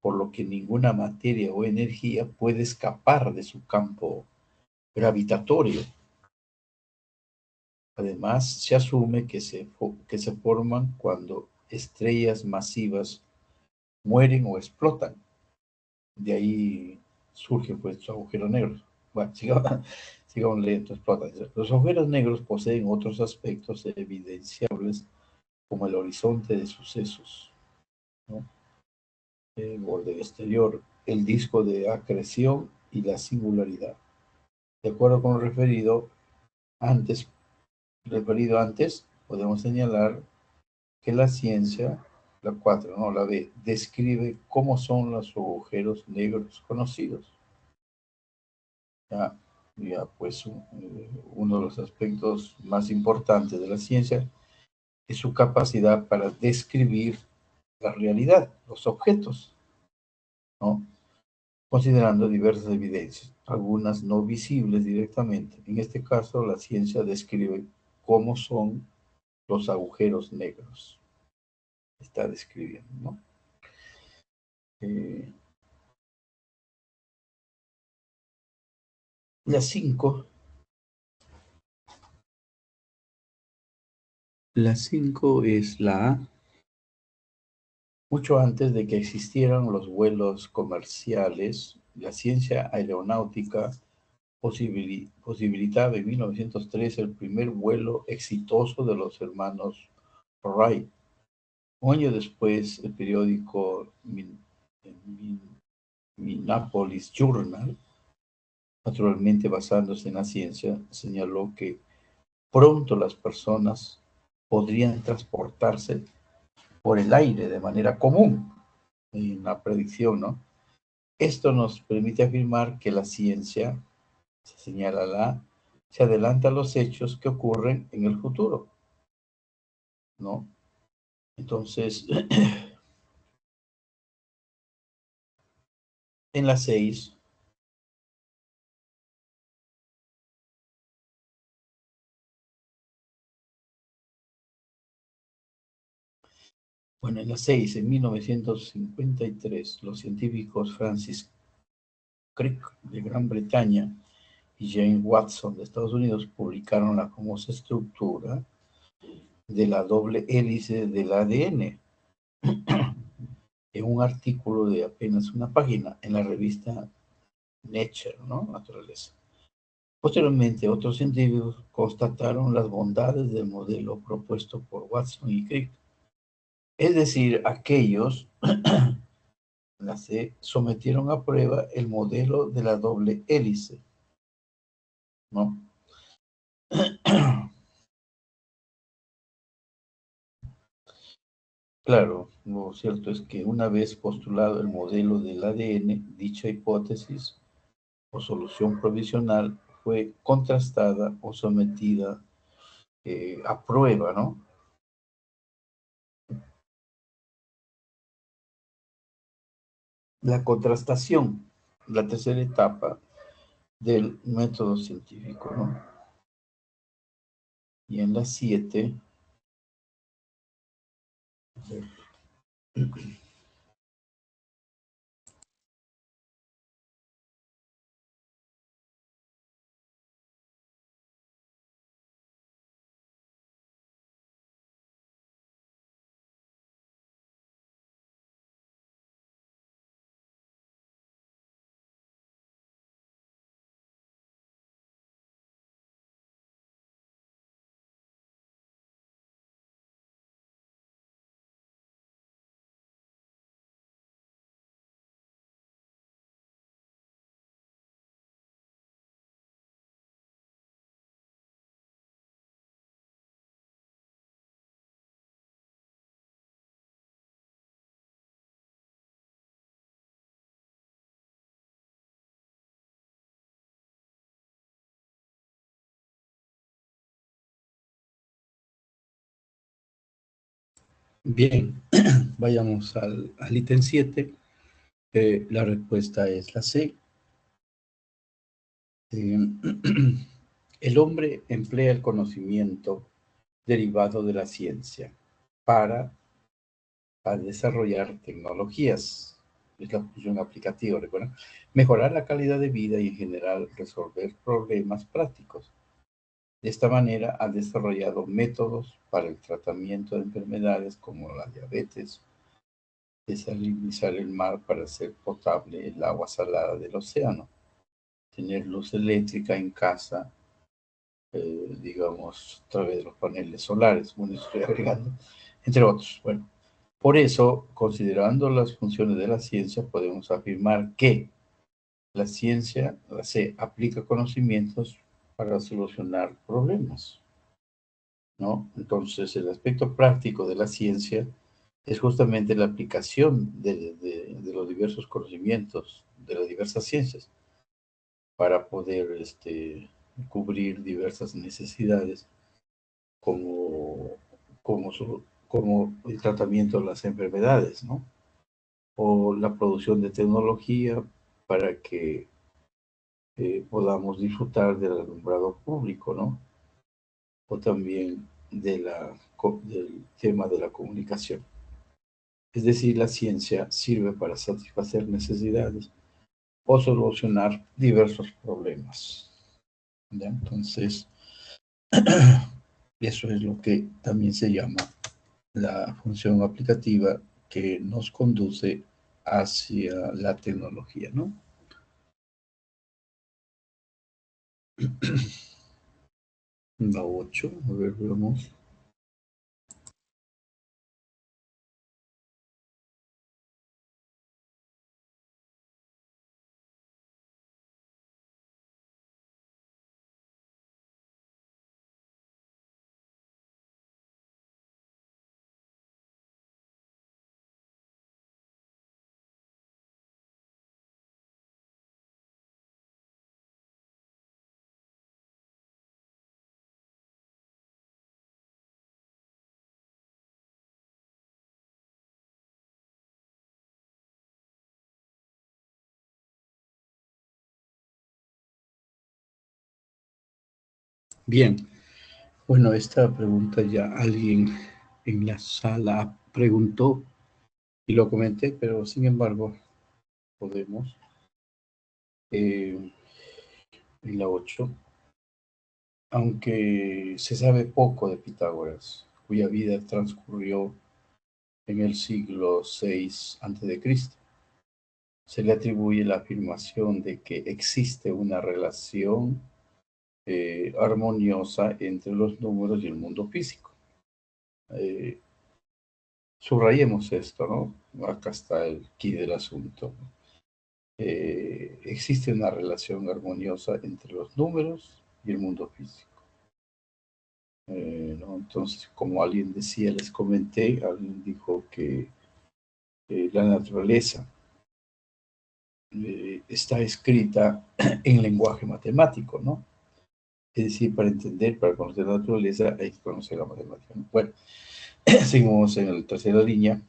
Por lo que ninguna materia o energía puede escapar de su campo gravitatorio. Además, se asume que se forman cuando estrellas masivas mueren o explotan. De ahí surgen pues los agujeros negros. Bueno, sigamos leyendo, explotan. Los agujeros negros poseen otros aspectos evidenciables como el horizonte de sucesos, ¿no? El borde exterior, el disco de acreción y la singularidad. De acuerdo con lo antes, referido antes, podemos señalar que la ciencia, la 4, no, la B, describe cómo son los agujeros negros conocidos. Ya, ya pues uno de los aspectos más importantes de la ciencia es su capacidad para describir la realidad, los objetos, ¿no? Considerando diversas evidencias, algunas no visibles directamente. En este caso, la ciencia describe cómo son los agujeros negros. Está describiendo, ¿no? Eh, la 5, la 5 es la A. Mucho antes de que existieran los vuelos comerciales, la ciencia aeronáutica posibilitaba en 1903 el primer vuelo exitoso de los hermanos Wright. Un año después, el periódico Minneapolis Journal, naturalmente basándose en la ciencia, señaló que pronto las personas podrían transportarse por el aire de manera común, en la predicción, ¿no? Esto nos permite afirmar que la ciencia, se señala se adelanta a los hechos que ocurren en el futuro, ¿no? Entonces, en la 6, bueno, en la 6, en 1953, los científicos Francis Crick de Gran Bretaña y James Watson de Estados Unidos publicaron la famosa estructura de la doble hélice del ADN en un artículo de apenas una página en la revista Nature, ¿no? Naturaleza. Posteriormente, otros científicos constataron las bondades del modelo propuesto por Watson y Crick. Es decir, aquellos se sometieron a prueba el modelo de la doble hélice, ¿no? Claro, lo cierto es que una vez postulado el modelo del ADN, dicha hipótesis o solución provisional fue contrastada o sometida a prueba, ¿no? La contrastación, la tercera etapa del método científico, ¿no? Y en la 7, Bien, vayamos al ítem 7. La respuesta es la C. El hombre emplea el conocimiento derivado de la ciencia para desarrollar tecnologías. Es la función aplicativa, recuerden. Mejorar la calidad de vida y en general resolver problemas prácticos. De esta manera ha desarrollado métodos para el tratamiento de enfermedades como la diabetes, desalinizar el mar para hacer potable el agua salada del océano, tener luz eléctrica en casa, digamos, a través de los paneles solares, bueno, estoy agregando, entre otros. Bueno, por eso, considerando las funciones de la ciencia, podemos afirmar que la ciencia se aplica conocimientos para solucionar problemas, ¿no? Entonces, el aspecto práctico de la ciencia es justamente la aplicación de los diversos conocimientos, de las diversas ciencias, para poder cubrir diversas necesidades como, como el tratamiento de las enfermedades, ¿no? O la producción de tecnología para que podamos disfrutar del alumbrado público, ¿no? O también del tema de la comunicación. Es decir, la ciencia sirve para satisfacer necesidades o solucionar diversos problemas. ¿Ya? Entonces, eso es lo que también se llama la función aplicativa que nos conduce hacia la tecnología, ¿no? La 8, a ver, veamos. Bien, bueno, esta pregunta ya alguien en la sala preguntó y lo comenté, pero sin embargo podemos, en la 8, aunque se sabe poco de Pitágoras, cuya vida transcurrió en el siglo VI a.C., se le atribuye la afirmación de que existe una relación armoniosa entre los números y el mundo físico. Eh, Subrayemos esto, ¿no? Acá está el quid del asunto. Existe una relación armoniosa entre los números y el mundo físico. ¿No? Entonces, como alguien decía, les comenté, alguien dijo que la naturaleza está escrita en lenguaje matemático, ¿no? Es decir, para entender, para conocer la naturaleza, hay que conocer la matemática, ¿no? Bueno, seguimos en la tercera línea,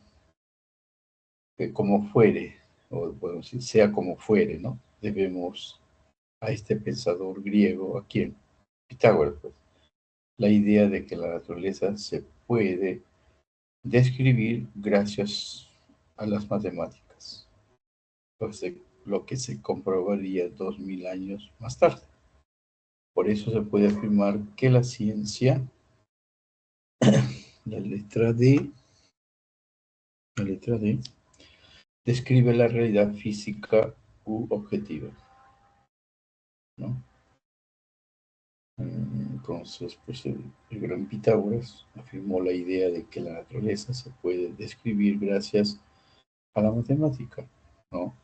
como fuere, o podemos decir, sea como fuere, ¿no? Debemos a este pensador griego, ¿a quién? Pitágoras, pues, la idea de que la naturaleza se puede describir gracias a las matemáticas, entonces, lo que se comprobaría 2000 años más tarde. Por eso se puede afirmar que la ciencia, la letra D, describe la realidad física u objetiva, ¿no? Entonces, pues el gran Pitágoras afirmó la idea de que la naturaleza se puede describir gracias a la matemática, ¿no?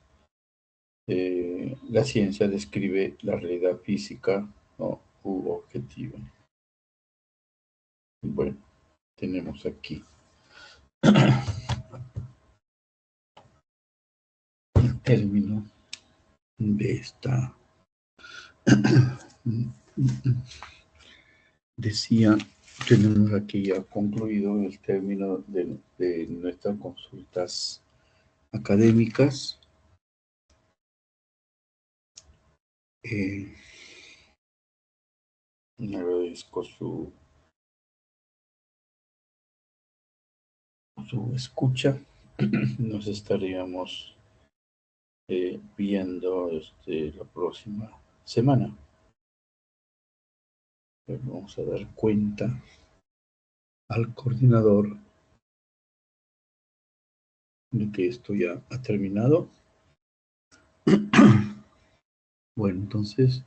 La ciencia describe la realidad física, ¿no? U objetiva. Bueno, tenemos aquí el término de esta, decía tenemos aquí ya concluido el término de nuestras consultas académicas. Agradezco su escucha. Nos estaríamos viendo la próxima semana. Vamos a dar cuenta al coordinador de que esto ya ha terminado. Bueno, entonces,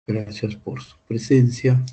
gracias por su presencia.